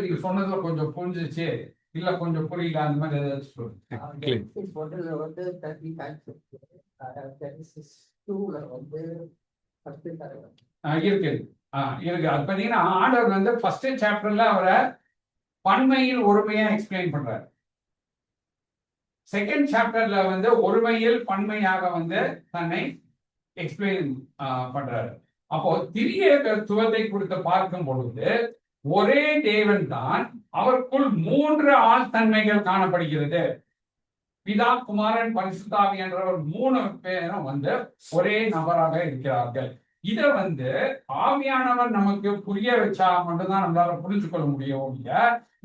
நீங்க சொன்னதுல கொஞ்சம் புரிஞ்சிச்சு, இல்ல கொஞ்சம் புரியல, அந்த மாதிரி ஏதாச்சும் சொல்லுங்க. இருக்கு இருக்கு. அது பாத்தீங்கன்னா ஆண்டவர் வந்து ஃபர்ஸ்ட் சாப்டர்ல அவரை பன்மையில் ஒருமையா எக்ஸ்பிளைன் பண்றாரு. செகண்ட் சாப்டர்ல வந்து ஒருமையில் பன்மையாக வந்து தன்னை எக்ஸ்பிளைன் பண்றாரு. அப்போ திரியேகத்துவத்தை குறித்து பார்க்கும் பொழுது ஒரே தேவன் தான், அவருக்குள் 3 ஆழ்தன்மைகள் காணப்படுகிறது. பிதா, குமாரன், பரிசுத்த ஆவி என்றவர் 3 பேரும் வந்து ஒரே நபராக இருக்கிறார்கள். இத வந்து ஆவியானவர் நமக்கு புரிய வச்சா மட்டும்தான் நம்மளால புரிஞ்சு கொள்ள முடியும் ஒழிய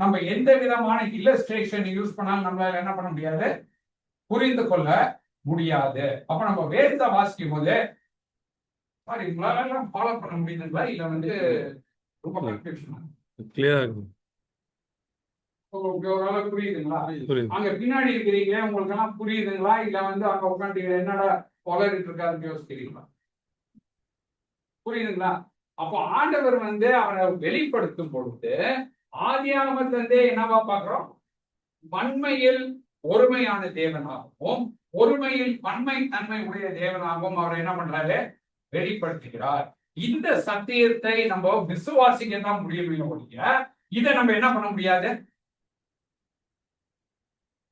நம்ம எந்த விதமான இல்லஸ்ட்ரேஷன் யூஸ் பண்ணாலும் நம்மளால என்ன பண்ண முடியாது, புரிந்து கொள்ள முடியாது. அப்ப நம்ம வேதத்தை வாசிக்கும் போது சாரி உங்களால எல்லாம் ஃபாலோ பண்ண முடியுதுங்களா இல்ல வந்து ரொம்ப கன்ஃபியூஷன்? கிளியரா இருக்கு. உங்களுக்கு ஓரளவுக்கு புரியுதுங்களா? புரியுது. அங்க பின்னாடி இருக்கிறீங்க, உங்களுக்கு எல்லாம் புரியுதுங்களா இல்ல வந்து அங்க உட்காந்து என்னடா வளரிட்டு இருக்காருன்னு யோசிக்கிறீங்களா? புரியுதுங்களா? அப்போ ஆண்டவர் வந்து அவரை வெளிப்படுத்தும் பொழுது ஆதியாகமத்திலிருந்தே என்னவா பார்க்கிறோம், பன்மையில் ஒருமையான தேவனாகவும் ஒருமையில் பன்மை தன்மை உடைய தேவனாகவும் அவரை என்ன பண்றாரு, வெளிப்படுத்துகிறார். இந்த சத்தியத்தை நம்ம விசுவாசிக்க தான் முடியும் ஒழிய இதை நம்ம என்ன பண்ண முடியாது,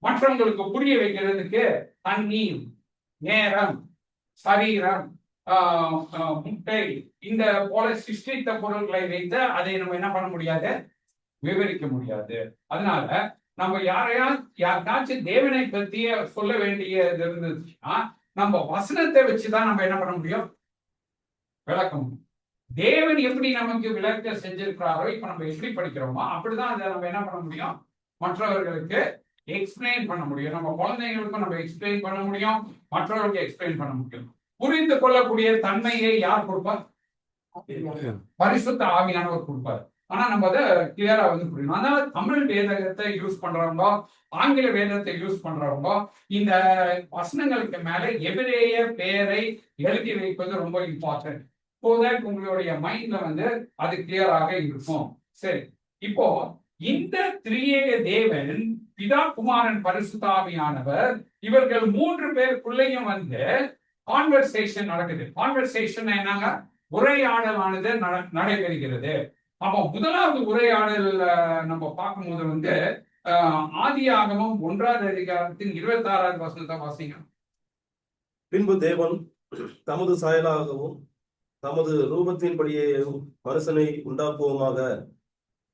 மற்றவங்களுக்கு புரிய வைக்கிறதுக்கு தண்ணீர், நேரம், சரீரம், முட்டை இந்த போல சிருஷ்டித்த பொருட்களை வைத்து அதை நம்ம என்ன பண்ண முடியாது, விவரிக்க முடியாது. அதனால நம்ம யாருக்காச்சும் தேவனை பற்றிய சொல்ல வேண்டியது இருந்துச்சுன்னா நம்ம வசனத்தை வச்சுதான் நம்ம என்ன பண்ண முடியும், விளக்க முடியும். தேவன் எப்படி நமக்கு விளக்க செஞ்சிருக்கிறாரோ இப்ப நம்ம எப்படி படிக்கிறோமோ அப்படிதான் அதை நம்ம என்ன பண்ண முடியும், மற்றவர்களுக்கு எக்ஸ்பிளைன் பண்ண முடியும். நம்ம குழந்தைங்களுக்கும் நம்ம எக்ஸ்பிளைன் பண்ண முடியும், மற்றவர்களுக்கு எக்ஸ்பிளைன் பண்ண முடியும். புரிந்து கொள்ளக்கூடிய தன்மையை யார் கொடுப்பார், பரிசுத்த ஆவியானவர் கொடுப்பார். ஆனா நம்ம அதை கிளியரா வந்து புரியணும். அதனால தமிழ் வேதத்தை யூஸ் பண்றவங்க, ஆங்கில வேதத்தை யூஸ் பண்றவங்க இந்த வசனங்களுக்கு மேல எபிரேய பெயரை எழுதி வைப்பது ரொம்ப இம்பார்ட்டன்ட். உங்களுடைய மைண்ட்ல வந்து அது கிளியராக இருக்கும். சரி, இப்போ இந்த திரியேக தேவன் பிதா குமாரன் பரிசுத்த ஆவியானவர் இவர்கள் மூன்று பேருக்குள்ளேயும் வந்து கான்வர்சேஷன் நடக்குது. கான்வர்சேஷன் என்னங்க, உரையாடலானது நடைபெறுகிறது. அப்போ முதலாவது உரையாடல் நம்ம பார்க்கும்போது வந்து ஆதியாகமம் 1ஆம் அதிகாரத்தின் 26ஆவது வசனத்தை வாசிங்க. பின்பு தேவன் தமது சாயலாகவும் தமது ரூபத்தின்படியே மனுஷனை உண்டாக்குவோமாக,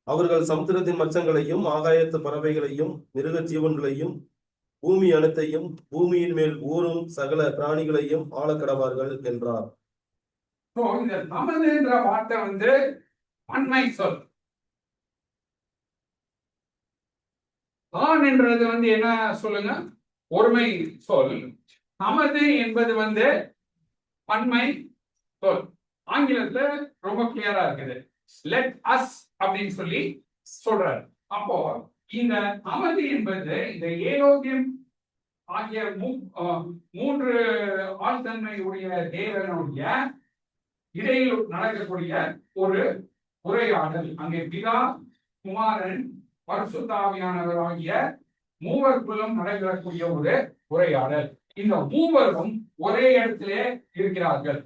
அவர்கள் சமுத்திரத்தின் மச்சங்களையும் ஆகாயத்து பறவைகளையும் மிருக ஜீவன்களையும் பூமி அனைத்தையும் பூமியின் மேல் ஊறும் சகல பிராணிகளையும் ஆளக்கடவார்கள் என்றார். இந்த நமது என்ற வார்த்தை வந்து பன்மை சொல். தான் என்றது வந்து என்ன சொல்லுங்க, ஒருமை சொல். நமது என்பது வந்து பன்மை சொல். ஆங்கிலத்துல ரொம்ப கிளியரா இருக்குது, லெட் அஸ் அப்படின்னு சொல்லி சொல்றாரு. அப்போ இந்த நமது என்பது இந்த ஏலோகியம் ஆகிய மூன்று ஆழ்தன்மை உடைய தேவனுடைய இடையில் நடக்கக்கூடிய ஒரு உரையாடல். அங்கே பிதா குமாரன் பரிசுத்த ஆவியானவர் ஆகிய மூவருக்குள்ளும் நடைபெறக்கூடிய ஒரு உரையாடல். இந்த மூவரும் ஒரே இடத்திலே இருக்கிறார்கள்.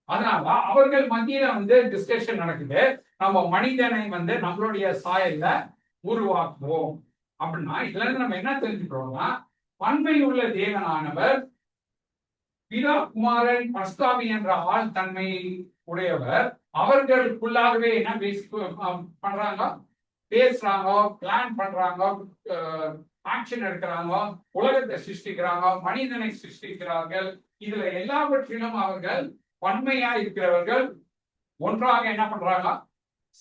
அதனால அவர்கள் மத்தியில வந்து டிஸ்கஷன் நடக்குது. நம்ம மனிதனை வந்து நம்மளுடைய சாயல்ல உருவாக்குவோம் அப்படின்னா இதுல இருந்து நம்ம என்ன தெரிஞ்சுக்கிறோம்னா, பன்மை உள்ள தேவனானவர் பிதா குமாரன் பரிசுத்தாவி என்ற ஆள் தன்மை உடையவர். அவர்களுக்குள்ளாகவே என்ன பண்றாங்க, பேசுறாங்க, பிளான் பண்றாங்க, ஆக்ஷன் எடுக்கிறாங்க, உலகத்தை சிருஷ்டிக்கிறாங்க, மனிதனை சிருஷ்டிக்கிறார்கள். இதுல எல்லாவற்றிலும் அவர்கள் பன்மையா இருக்கிறவர்கள் ஒன்றாக என்ன பண்றாங்க,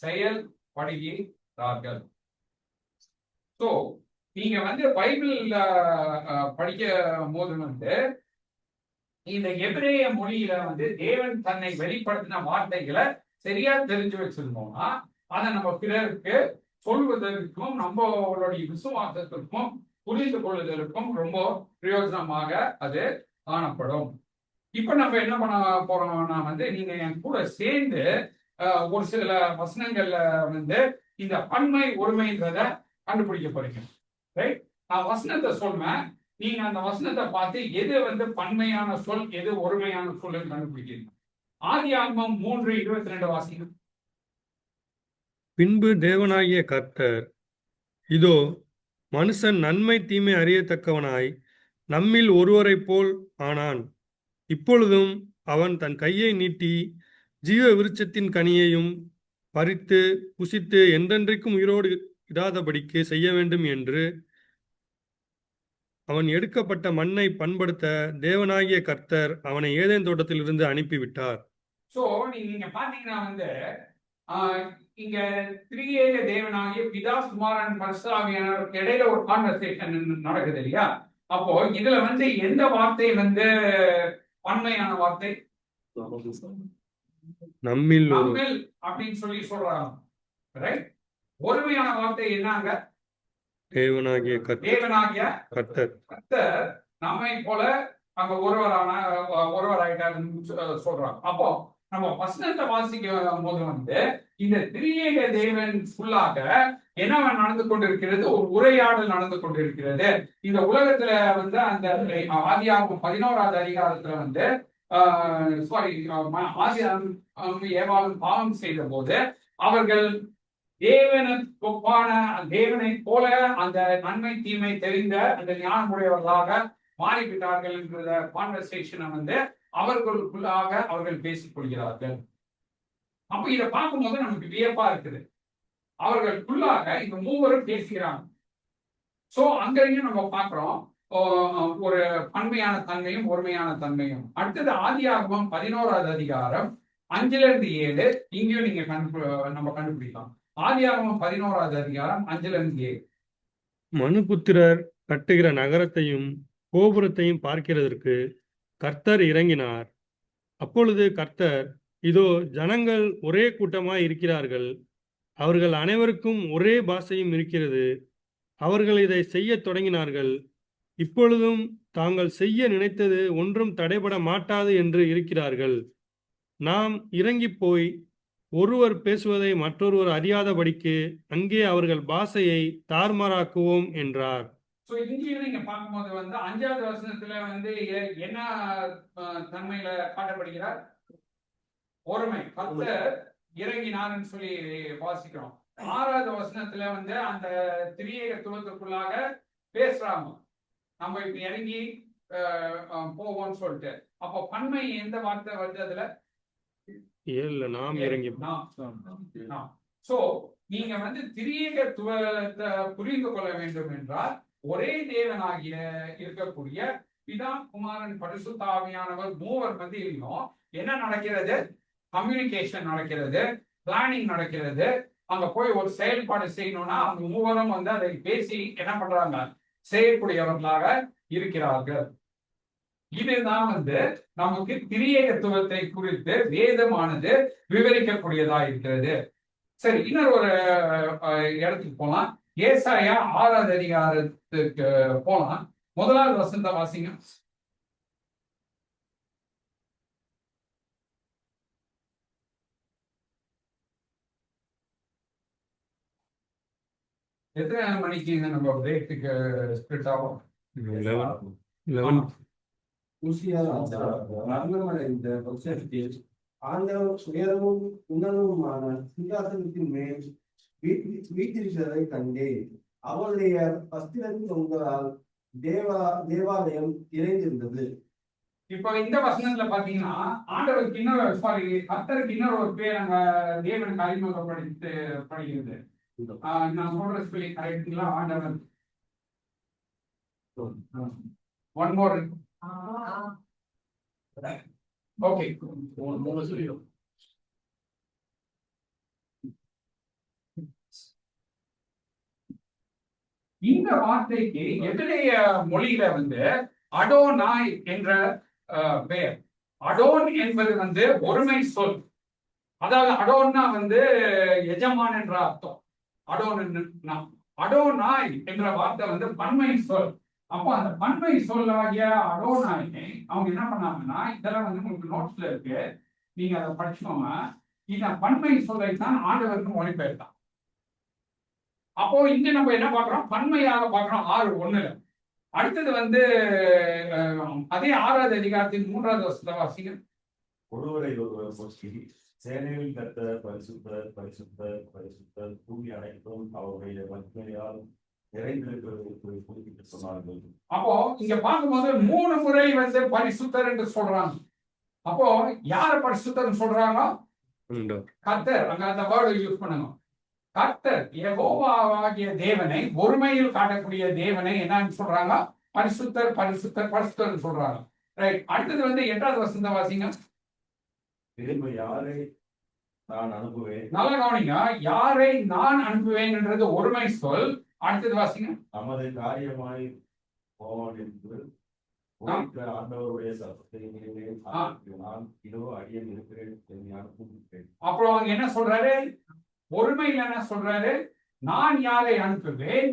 செயல்படுகிறார்கள். சோ நீங்க வந்து பைபிள் படிக்கும் போது வந்து இந்த எபிரேய மொழியில வந்து தேவன் தன்னை வெளிப்படுத்தின வார்த்தைகளை சரியா தெரிஞ்சு வச்சிருந்தோம்னா அதை நம்ம பிறருக்கு சொல்வதற்கும் நம்மளுடைய விசுவாசத்திற்கும் புரிந்து கொள்வதற்கும் ரொம்ப பிரயோஜனமாக அது காணப்படும். இப்ப நம்ம என்ன பண்ண போறோம்னா வந்து நீங்க என் கூட சேர்ந்து ஒரு சில வசனங்கள்ல வந்து இந்த பன்மை ஒருமைன்றத கண்டுபிடிக்க போறீங்க. ரைட், நான் வசனத்தை சொல்வேன், நீங்க அந்த வசனத்தை பார்த்து எது வந்து பன்மையான சொல் எது ஒருமையான சொல் கண்டுபிடிக்கிறீங்க. ஆதியாகமம் 3:22 வாசிங்க. பின்பு தேவனாகிய கர்த்தர், இதோ மனுஷன் நன்மை தீமை அறியத்தக்கவனாய் நம்மில் ஒருவரைப் போல் ஆனான். இப்பொழுதும் அவன் தன் கையை நீட்டி ஜீவ விருட்சத்தின் கனியையும் பறித்து புசித்து என்றென்றைக்கும் உயிரோடு இராதபடிக்கு செய்ய வேண்டும் என்று அவன் எடுக்கப்பட்ட மண்ணை பண்படுத்த தேவனாகிய கர்த்தர் அவனை ஏதேன் தோட்டத்திலிருந்து அனுப்பிவிட்டார். சோ நீங்க பாத்தீங்கன்னா வந்து இங்க திரியேக தேவனாகிய பிதா குமாரன் பரிசுத்தாவியானவருக்கு இடையில ஒரு கான்வர்சேஷன் நடக்குது இல்லையா? அப்போ இதுல வந்து எந்த வார்த்தை வந்து பன்மையான வார்த்தை? நம்மில் ஒரு நம்மில் அப்படின்னு சொல்லி சொல்றாங்க. ரைட்? ஒருமையான வார்த்தை என்னங்க? தேவனாகிய தேவனாகிய கர்த்தர். கர்த்தர் நம்மை போல அங்க ஒருவராயிட்டாருன்னு சொல்றாங்க. அப்போ நம்ம வசனத்தை வாசிக்கும் போது வந்து இந்த திரியேக தேவன் ஃபுல்லாக என்ன நடந்து கொண்டிருக்கிறது? ஒரு உரையாடல் நடந்து கொண்டிருக்கிறது. இந்த உலகத்துல வந்து அந்த ஆதியாகமம் 11வது அதிகாரத்துல வந்து ஆதியாகமம் ஏவாளும் பாவம் செய்த போது அவர்கள் தேவனை போல அந்த நன்மை தீமை தெரிந்த அந்த ஞானமுடையவர்களாக மாறிவிட்டார்கள் என்கிற கான்வர்சேஷனை வந்து அவர்களுக்குள்ளாக அவர்கள் பேசிக் கொள்கிறார்கள். அப்ப இதை பார்க்கும்போது நமக்கு வியப்பா இருக்குது. அவர்களுக்குள்ளாக இந்த மூவரும் பேசுகிறாங்க. சோ அங்கேயும் நம்ம பார்க்கிறோம் ஒரு பன்மையான தன்மையும் ஒருமையான தன்மையும். அடுத்தது ஆதியாகமம் 11வது அதிகாரம் 5-7 இங்கேயும் நீங்க நம்ம கண்டுபிடிக்கலாம். ஆதியாகமம் 11வது அதிகாரம் 5-7. மனுபுத்திரர் கட்டுகிற நகரத்தையும் கோபுரத்தையும் பார்க்கிறதற்கு கர்த்தர் இறங்கினார். அப்பொழுது கர்த்தர், இதோ ஜனங்கள் ஒரே கூட்டமாய் இருக்கிறார்கள், அவர்கள் அனைவருக்கும் ஒரே பாஷையும் இருக்கிறது, அவர்கள் இதை செய்ய தொடங்கினார்கள், இப்பொழுதும் தாங்கள் செய்ய நினைத்தது ஒன்றும் தடைபட மாட்டாது என்று இருக்கிறார்கள். நாம் இறங்கி போய் ஒருவர் பேசுவதை மற்றொருவர் அறியாதபடிக்கு அங்கே அவர்கள் பாஷையை தார்மாராக்குவோம் என்றார். இங்கேயும் நீங்க பார்க்கும்போது வந்து 5வது வசனத்துல வந்து என்ன தன்மையில காட்டப்படுகிறார்? ஒருமை. கர்த்தர் இறங்கினார்னு சொல்லி வாசிக்கிறோம். 6வது வசனத்துல வந்து அந்த திரியேகத்துவத்துக்குள்ளாக பேசுறாங்க, நம்ம இப்ப இறங்கி போவோம்னு சொல்லிட்டு. அப்போ பன்மை எந்த வார்த்தை வருது அதுல? நாம் இறங்கி. சோ நீங்க வந்து திரியேகத்துவத்தை புரிந்து கொள்ள வேண்டும் என்றால் ஒரே தேவனாகிய இருக்கக்கூடிய பிதா குமாரன் பரிசுத்த ஆவியானவர் மூவர் மத்தியிலும் என்ன நடக்கிறது? கம்யூனிகேஷன் நடக்கிறது, பிளானிங் நடக்கிறது. அங்க போய் ஒரு செயல்பாடு செய்யணும்னா அவங்க மூவரும் வந்து அதை பேசி என்ன பண்றாங்க? செய்யக்கூடியவர்களாக இருக்கிறார்கள். இதுதான் வந்து நமக்கு திரியேகத்துவத்தை குறித்து வேதமானது விவரிக்கக்கூடியதா இருக்கிறது. சரி, இன்னொரு ஒரு இடத்துக்கு போலாம். ஏசாயா 6வது அதிகாரத்துக்கு போலாம். 1வது வசனத்தை வாசிங்க. எத்தனை மணிக்கு நம்ம பிரேக்குக்கு ஸ்பிரிட் ஆகும்? 11. மரணமடைந்த பட்சத்தில் ஆண்டவர் உயரமும் உன்னதமுமான சிங்காசனத்தின் மேல் வீட்டிருக்கிறதை கண்டேன். அவருடைய வஸ்திரத்தின் உங்களால் தேவாலயம் நிறைந்திருந்தது. இப்ப இந்த வசனத்துல பாத்தீங்கன்னா ஆண்டவருக்கு இன்னொரு கர்த்தருக்கு இன்னொரு ஒரு பேர் அங்க தேவனுக்கு அறிமுகப்படுகிறது. நான் சொல்ற சொல்லி கரெக்டுங்களா? ஆண்டவர் ஒன் மோர். ஓகே, இந்த வார்த்தைக்கு எதிரைய மொழியில வந்து அடோனாய் என்ற பெயர். அடோன் என்பது வந்து ஒருமை சொல். அதாவது அடோன்னா வந்து எஜமான் என்ற அர்த்தம். அடோனாய் என்ற வார்த்தை வந்து பன்மை சொல். அப்போ அந்த பன்மை சொல்லாகிய அடோனாயை அவங்க என்ன பண்ணாங்கன்னா, இதெல்லாம் வந்து உங்களுக்கு நோட்ஸ்ல இருக்கு, நீங்க அதை படிச்சுக்கோங்க. இந்த பன்மை சொல்லை தான் ஆண்டவருக்கு மொழிபெயர்த்தான். அப்போ இங்க நம்ம என்ன பார்க்கிறோம்? பன்மையாக பார்க்கிறோம் 6:1. அடுத்தது வந்து அதே 6வது அதிகாரத்தின் 3வது வசனத்தை வாசிங்க. ஒருவரை ஒருவர் போற்றி சேனையில் கர்த்தர் பரிசுத்தர் பரிசுத்தர் பரிசுத்தர், பூமி அனைத்தும் அவருடைய மகிமையால் நிறைந்திருக்கிறது குறிப்பிட்டு சொன்னார்கள். அப்போ இங்க பார்க்கும்போது 3 முறை வந்து பரிசுத்தர் என்று சொல்றாங்க. அப்போ யார பரிசுத்தர் சொல்றாங்க? கர்த்தர். அங்க அந்த வேர்டு யூஸ் பண்ணுங்க. கர்த்தர் யெகோவாகிய தேவனை, ஒருமையில் காட்டக்கூடிய தேவனை என்னன்னு சொல்றாங்க? பரிசுத்தர் பரிசுத்தர் பரிசுத்தர் சொல்றாங்க. ரைட். அடுத்தது வந்து 8வது வசனத்தை வாசிங்க. திரும்ப யாரை நான் அனுப்புவேன், நல்லா கவனிங்க. யாரை நான் அனுப்புவேன்ன்றது ஒருமை சொல். அடுத்தது வாசிங்க. நமது காரியமாய் போவான் என்று போதித்த ஆண்டவருடைய சத்தத்தை கேட்டேன். நான் இதோ அடியேன் இருக்கிறேன், என்னை அனுப்புகிறேன். அப்புறம் அவங்க என்ன சொல்றாரு? ஒருமையில என்ன சொல்றாரு? நான் யாரை அனுப்புவேன்?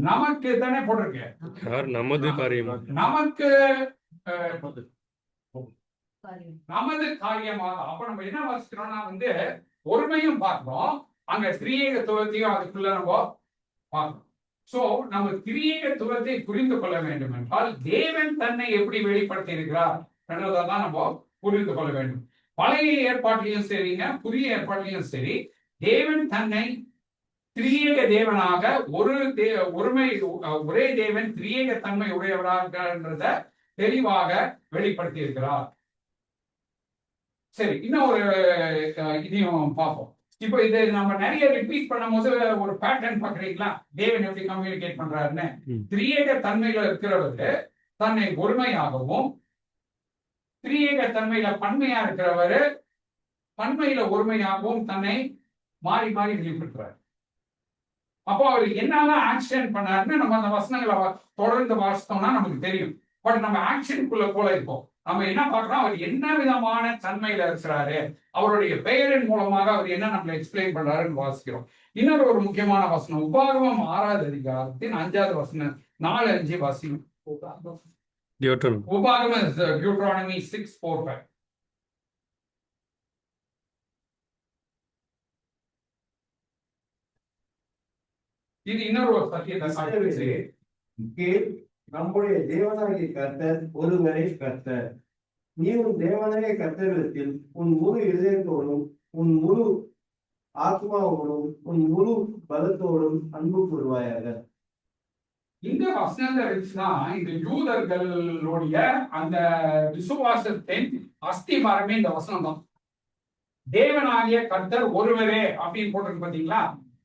நமக்கு தானே போட்டிருக்கு. யார் நமது காரியம் நமக்கு நமது காரியமாக. அப்ப நம்ம என்ன வாசிக்கிறோம்னா ஒருமையும் பார்க்கிறோம், அங்க திரியேகத்துவத்தையும் அதுக்குள்ள நம்ம பார்க்கிறோம். சோ நம்ம திரியேகத்துவத்தை புரிந்து கொள்ள வேண்டும் என்றால் தேவன் தன்னை எப்படி வெளிப்படுத்தி இருக்கிறார் என்றதான் நம்ம புரிந்து கொள்ள வேண்டும். பழைய ஏற்பாட்டிலையும் சரிங்க, புதிய ஏற்பாட்டிலையும் சரி, தேவன் தன்னை திரியேக தேவனாக ஒரே தேவன் திரியேக தன்மை உடையவராக தெளிவாக வெளிப்படுத்தி இருக்கிறார். சரி, இன்னும் ஒரு இதையும் பார்ப்போம். இப்போ இது நம்ம நிறைய ரிப்பீட் பண்ணும்போது ஒரு பேட்டர்ன் பாக்குறீங்களா? தேவன் எப்படி கம்யூனிகேட் பண்றாருன்னு. திரியேக தன்மையில இருக்கிறவரு தன்னை ஒருமையாகவும், திரியேக தன்மையில பன்மையா இருக்கிறவரு பன்மையில ஒருமையாகவும் தன்னை மாறி மாறி வெளிப்படுத்துறாரு. அப்போ அவர் என்னெல்லாம் ஆக்ஷன் பண்ணாருன்னு நம்ம அந்த வசனங்களை தொடர்ந்து வாசித்தோம்னா நமக்கு தெரியும். பட் நம்ம ஆக்ஷனுக்குள்ள போல இருப்போம். நம்ம என்ன பார்க்கிறோம்? அவர் என்ன விதமான தன்மையில இருக்கிறாரு, அவருடைய பெயரின் மூலமாக அவர் என்ன நம்மளை எக்ஸ்பிளைன் பண்றாருன்னு வாசிக்கிறோம். இன்னொரு ஒரு முக்கியமான வசனம், உபாகமம் 6வது அதிகாரத்தின் 5வது வசனம், 4-5 வாசிக்கும். உபாகமம் டியூட்ரானமி 6:4-5. இது இன்னொரு ஒரு சத்தியத்தை. நம்முடைய தேவனாகிய கர்த்தர் ஒருவரே கர்த்தர். நீ உன் தேவனாகிய கர்த்தரிடத்தில் உன் முழு இதயத்தோடும், உன் முழு ஆத்மாவோடும், உன் முழு பலத்தோடும் அன்பு கூறுவாயாக. இந்த வசனத்தை வச்சுதான் இந்த யூதர்களுடைய அந்த விசுவாசத்தின் அஸ்திவாரமே இந்த வசனம் தான். தேவனாகிய கர்த்தர் ஒருவரே அப்படின்னு போட்டிருக்கு பாத்தீங்களா?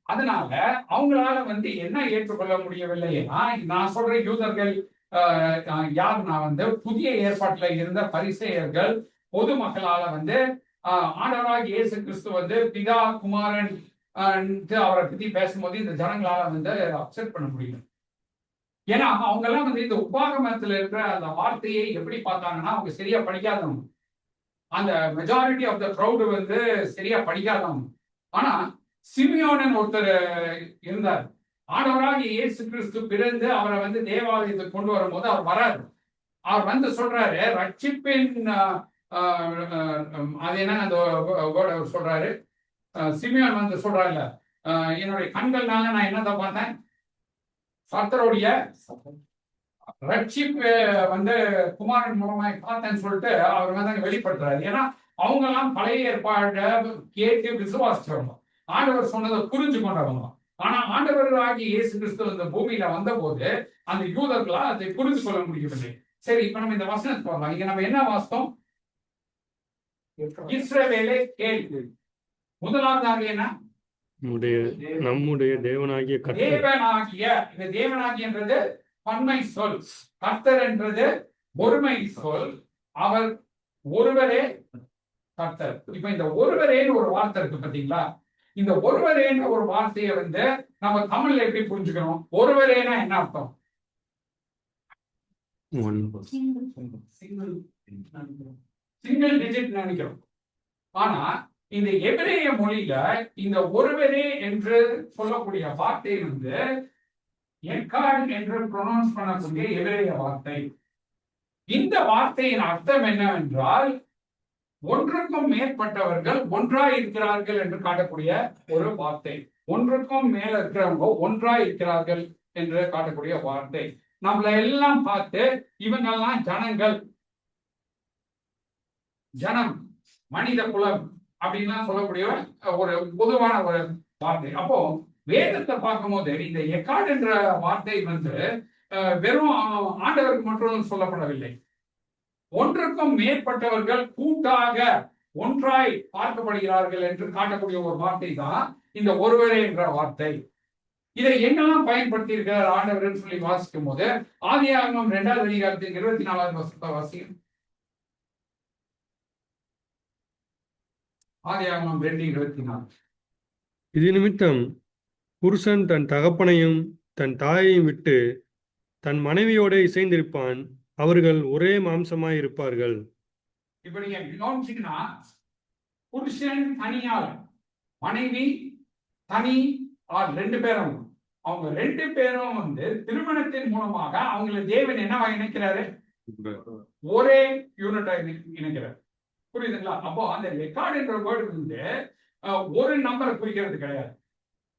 அதனால அவங்களால என்ன ஏற்றுக்கொள்ள முடியவில்லைன்னா, நான் சொல்ற யூதர்கள் யாருன்னா புதிய ஏற்பாட்டுல இருந்த பரிசேயர்கள் பொதுமக்களால ஆண்டவராகிய இயேசு கிறிஸ்து பிதா குமாரன் அவரை பத்தி பேசும்போது இந்த ஜனங்களால அக்செப்ட் பண்ண முடியும். ஏன்னா அவங்க எல்லாம் இந்த உபாகமத்துல இருக்கிற அந்த வார்த்தையை எப்படி பார்த்தாங்கன்னா, அவங்க சரியா படிக்காதவங்க. அந்த மெஜாரிட்டி ஆஃப் த க்ரௌடு சரியா படிக்காதவங்க. ஆனா சிமியோனன் ஒருத்தர் இருந்தார். ஆண்டவராகிய இயேசு கிறிஸ்து பிறந்து அவரை தேவாலயத்துக்கு கொண்டு வரும்போது அவர் வராரு. அவர் சொல்றாரு, ரட்சிப்பின் அது என்ன அந்த அவர் சொல்றாரு, சிமியோன் சொல்றாருல, என்னுடைய கண்கள்னால நான் என்னதான் பார்த்தேன், கர்த்தருடைய ரட்சிப்பு குமாரன் மூலமாய் பார்த்தேன்னு சொல்லிட்டு அவர் வெளிப்படுத்துறாரு. ஏன்னா அவங்க எல்லாம் பழைய ஏற்பாட கேட்டு விசுவாசிச்சவங்க, ஆண்டவர் சொன்னதை புரிஞ்சு கொண்டவங்க. ஆனா ஆண்டவர் ஆகிய இயேசு கிறிஸ்து இந்த பூமியில வந்த போது அந்த யூதர்களால் அதை புரிந்து கொள்ள முடியவில்லை. சரி, இப்ப நம்ம இந்த வசனத்துக்கு வரலாம். இங்க நம்ம என்ன வாசித்தோம்? இஸ்ரவேலே கேள்வி. முதலாவதாக என்ன? நம்முடைய தேவனாகிய தேவனாகிய. இந்த தேவனாகியன்றது பன்மை சொல், கர்த்தர் என்றது ஒருமை சொல். அவர் ஒருவரே கர்த்தர். இப்ப இந்த ஒருவரேன்னு ஒரு வார்த்தை இருக்கு பாத்தீங்களா? இந்த ஒருவரேன்ற ஒரு வார்த்தையை நம்ம தமிழ்ல எப்படி புரிஞ்சுக்கணும்? ஒருவரேனா என்ன அர்த்தம்? சிங்கிள் டிஜிட் நினைக்கிறோம். ஆனா இந்த எபிரேய மொழியில இந்த ஒருவரே என்று சொல்லக்கூடிய வார்த்தை எக்கார்ட் என்று ப்ரொனவுன்ஸ் பண்ணக்கூடிய எபிரேய வார்த்தை. இந்த வார்த்தையின் அர்த்தம் என்னவென்றால், ஒன்றுக்கும் மேற்பட்டவர்கள் ஒன்றாய் இருக்கிறார்கள் என்று காட்டக்கூடிய ஒரு வார்த்தை. ஒன்றுக்கும் மேல இருக்கிறவங்க ஒன்றாய் இருக்கிறார்கள் என்று காட்டக்கூடிய வார்த்தை. நம்மள எல்லாம் பார்த்து இவங்கெல்லாம் ஜனங்கள், ஜனம், மனித குலம் அப்படின்லாம் சொல்லக்கூடிய ஒரு பொதுவான ஒரு வார்த்தை. அப்போ வேதத்தை பார்க்கும்போது இந்த எக்கார்ட் என்ற வார்த்தை வெறும் ஆண்டவருக்கு மட்டும் சொல்லப்படவில்லை. ஒன்றுக்கும் மேற்பட்டவர்கள் கூட்டாக ஒன்றாய் பார்க்கப்படுகிறார்கள் என்று காட்டக்கூடிய ஒரு வார்த்தை தான் இந்த ஒருவரே என்ற வார்த்தை. இதை எங்கெல்லாம் பயன்படுத்தி இருக்கிறார் ஆண்டவர் சொல்லி வாசிக்கும் போது, ஆதியாகமம் 2வது அதிகாரத்தின் 24வது வசனத்தை வாசிக்கும். ஆதியாகமம் 2:24. இது நிமித்தம் புருஷன் தன் தகப்பனையும் தன் தாயையும் விட்டு தன் மனைவியோட இசைந்திருப்பான், அவர்கள் ஒரே மாம்சமாய் இருப்பார்கள். இப்ப நீங்க கவனிச்சீங்கன்னா புருஷன் தனியார், மனைவி தனி, ரெண்டு பேரும், அவங்க ரெண்டு பேரும் வந்து திருமணத்தின் மூலமாக அவங்களை தேவன் என்னவா இணைக்கிறாரு? ஒரே யூனிட்டா இணைக்கிறார். புரியுதுங்களா? அப்போ அந்த ரெக்கார்டு என்ற வேர்டு வந்து ஒரு நம்பரை குறிக்கிறது கிடையாது.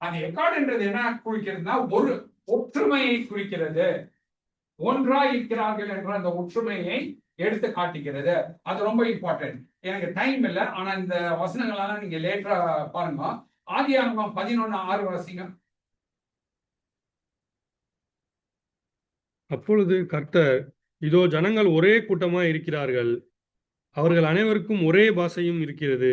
அந்த ரெக்கார்டுன்றது என்ன குறிக்கிறதுனா ஒரு ஒற்றுமையை குறிக்கிறது. ஒன்றாய் இருக்கிறார்கள் என்ற அந்த ஒற்றுமையை எடுத்து காட்டுகிறது. அது ரொம்ப இம்பார்ட்டன்ட். எனக்கு டைம் இல்லை, ஆனா இந்த வசனங்களெல்லாம் நீங்க லேட்டரா பாருங்க. ஆதியாகமம் 11:6 வாசிங்க. அப்பொழுது கர்த்தர், இதோ ஜனங்கள் ஒரே கூட்டமாய் இருக்கிறார்கள், அவர்கள் அனைவருக்கும் ஒரே பாஷையும் இருக்கிறது.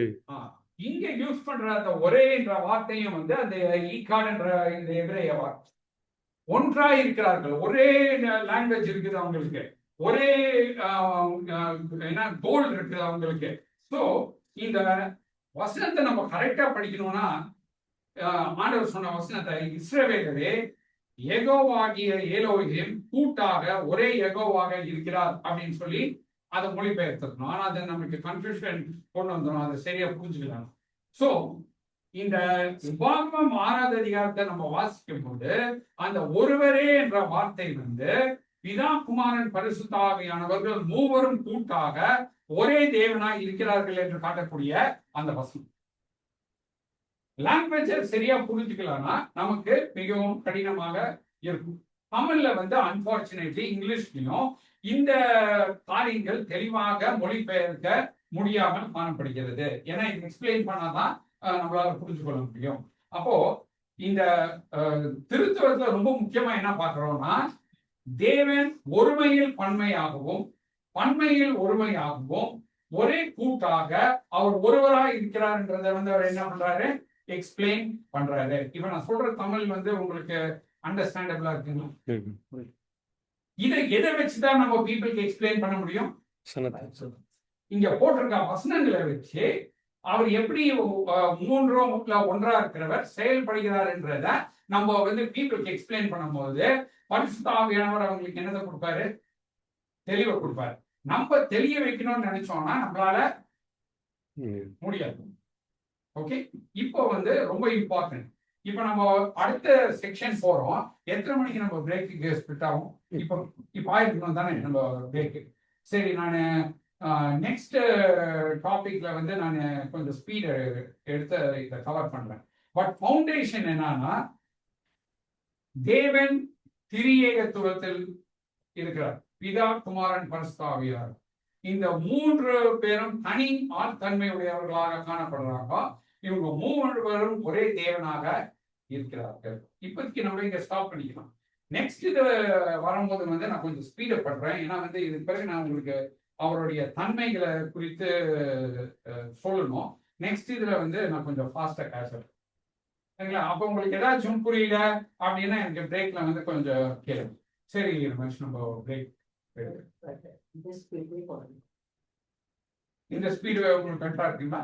இங்க யூஸ் பண்ற அந்த ஒரே என்ற வார்த்தையும் வந்து அந்த ஈகாட் என்ற இந்த எபிரேய வார்த்தை. ஒன்றாய் இருக்கிறார்கள், ஒரே லாங்குவேஜ் இருக்குது அவங்களுக்கு, ஒரே என்ன கோல் இருக்குது அவங்களுக்கு. ஸோ இந்த வசனத்தை நம்ம கரெக்டா படிக்கணும்னா ஆண்டவர் சொன்ன வசனத்தை இஸ்ரவேலரே யெகோவாகிய எலோஹிம் கூட்டாக ஒரே யெகோவாக இருக்கிறார் அப்படின்னு சொல்லி அதை மொழிபெயர்த்திருக்கணும். ஆனா அது நமக்கு கன்ஃபியூஷன் கொண்டு வந்துடும், அதை சரியா புரிஞ்சுக்கலாம். ஸோ இந்த உபாகமம் 6வது அதிகாரத்தை நம்ம வாசிக்கும் போது அந்த ஒருவரே என்ற வார்த்தை வந்து பிதா குமாரன் பரிசுத்த ஆவியானவர்கள் மூவரும் கூட்டாக ஒரே தேவனாய் இருக்கிறார்கள் என்று காட்டக்கூடிய அந்த வசனம். லாங்குவேஜை சரியா புரிஞ்சுக்கலாம்னா நமக்கு மிகவும் கடினமாக இருக்கும். தமிழ்ல வந்து அன்பார்ச்சுனேட்லி இங்கிலீஷ்லயும் இந்த காரியங்கள் தெளிவாக மொழிபெயர்க்க முடியாமல் காணப்படுகிறது. ஏன்னா இது எக்ஸ்பிளைன் பண்ணாதான் நம்மளால புரிஞ்சு கொள்ள முடியும். அப்போ இந்த திருத்துவத்துல ரொம்ப முக்கியமா என்ன பார்க்கிறோம்னா, தேவன் ஒருமையில் பன்மையாகவும் பன்மையில் ஒருமையாகவும் ஒரே கூட்டாக அவர் ஒருவராய் இருக்கிறார்ன்றதை வந்து அவர் என்ன பண்றாரு? எக்ஸ்பிளைன் பண்றாரு. இப்ப நான் சொல்ற தமிழ் வந்து உங்களுக்கு அண்டர்ஸ்டாண்டபிளா இருக்குங்களா? இதை எதை வச்சுதான் நம்ம பீப்புளுக்கு எக்ஸ்பிளைன் பண்ண முடியும்? இங்க போட்டிருக்க வசனங்களை வச்சு அவர் எப்படி மூன்றோ ஒன்றா இருக்கிறவர் செயல்படுகிறார் என்றத நம்ம வந்து பீப்புளுக்கு எக்ஸ்பிளைன் பண்ணும் போது பரிசுத்த ஆவியானவர் அவங்களுக்கு என்னதை கொடுப்பாரு? தெளிவை கொடுப்பாரு. நம்ம தெளிய வைக்கணும்னு நினைச்சோம்னா நம்மளால முடியாது. ஓகே, இப்போ வந்து ரொம்ப இம்பார்ட்டன்ட். இப்போ நம்ம அடுத்த செக்ஷன் போறோம். எத்தனை மணிக்கு நம்ம பிரேக்கு ஸ்பிட் ஆகும்? இப்போ ஆயிருக்கணும் தானே நம்ம பிரேக்கு. சரி, நான் நெக்ஸ்ட் டாபிக்ல வந்து நான் கொஞ்சம் ஸ்பீட் எடுத்து இதை கவர் பண்றேன். பட் ஃபவுண்டேஷன் என்னன்னா, தேவன் திரியேகத்துவத்தில் இருக்கிறார். பிதா குமாரன் பரிசுத்த ஆவியார். இந்த மூன்று பேரும் தனி ஆழ்தன்மையுடையவர்களாக காணப்படுறாங்க. இவங்க மூவரும் ஒரே தேவனாக இருக்கிறார்கள். இப்போதைக்கு நம்ம இங்க ஸ்டாப் பண்ணிக்கலாம். நெக்ஸ்ட் இது வரும்போது வந்து நான் கொஞ்சம் ஸ்பீடப் பண்றேன். ஏன்னா வந்து இதுக்கு பிறகு நான் உங்களுக்கு அவருடைய தன்மைகளை குறித்து சொல்லணும். நெக்ஸ்ட் இதுல வந்து நான் கொஞ்சம் ஃபாஸ்டா பேசுறேன். சரிங்களா? அப்போ உங்களுக்கு ஏதாச்சும் புரியல அப்படின்னா எனக்கு பிரேக்ல வந்து கொஞ்சம் கேளுங்க. சரி ரமேஷ், நம்ம பிரேக். இந்த ஸ்பீடு உங்களுக்கு கரெக்டா இருக்குங்களா?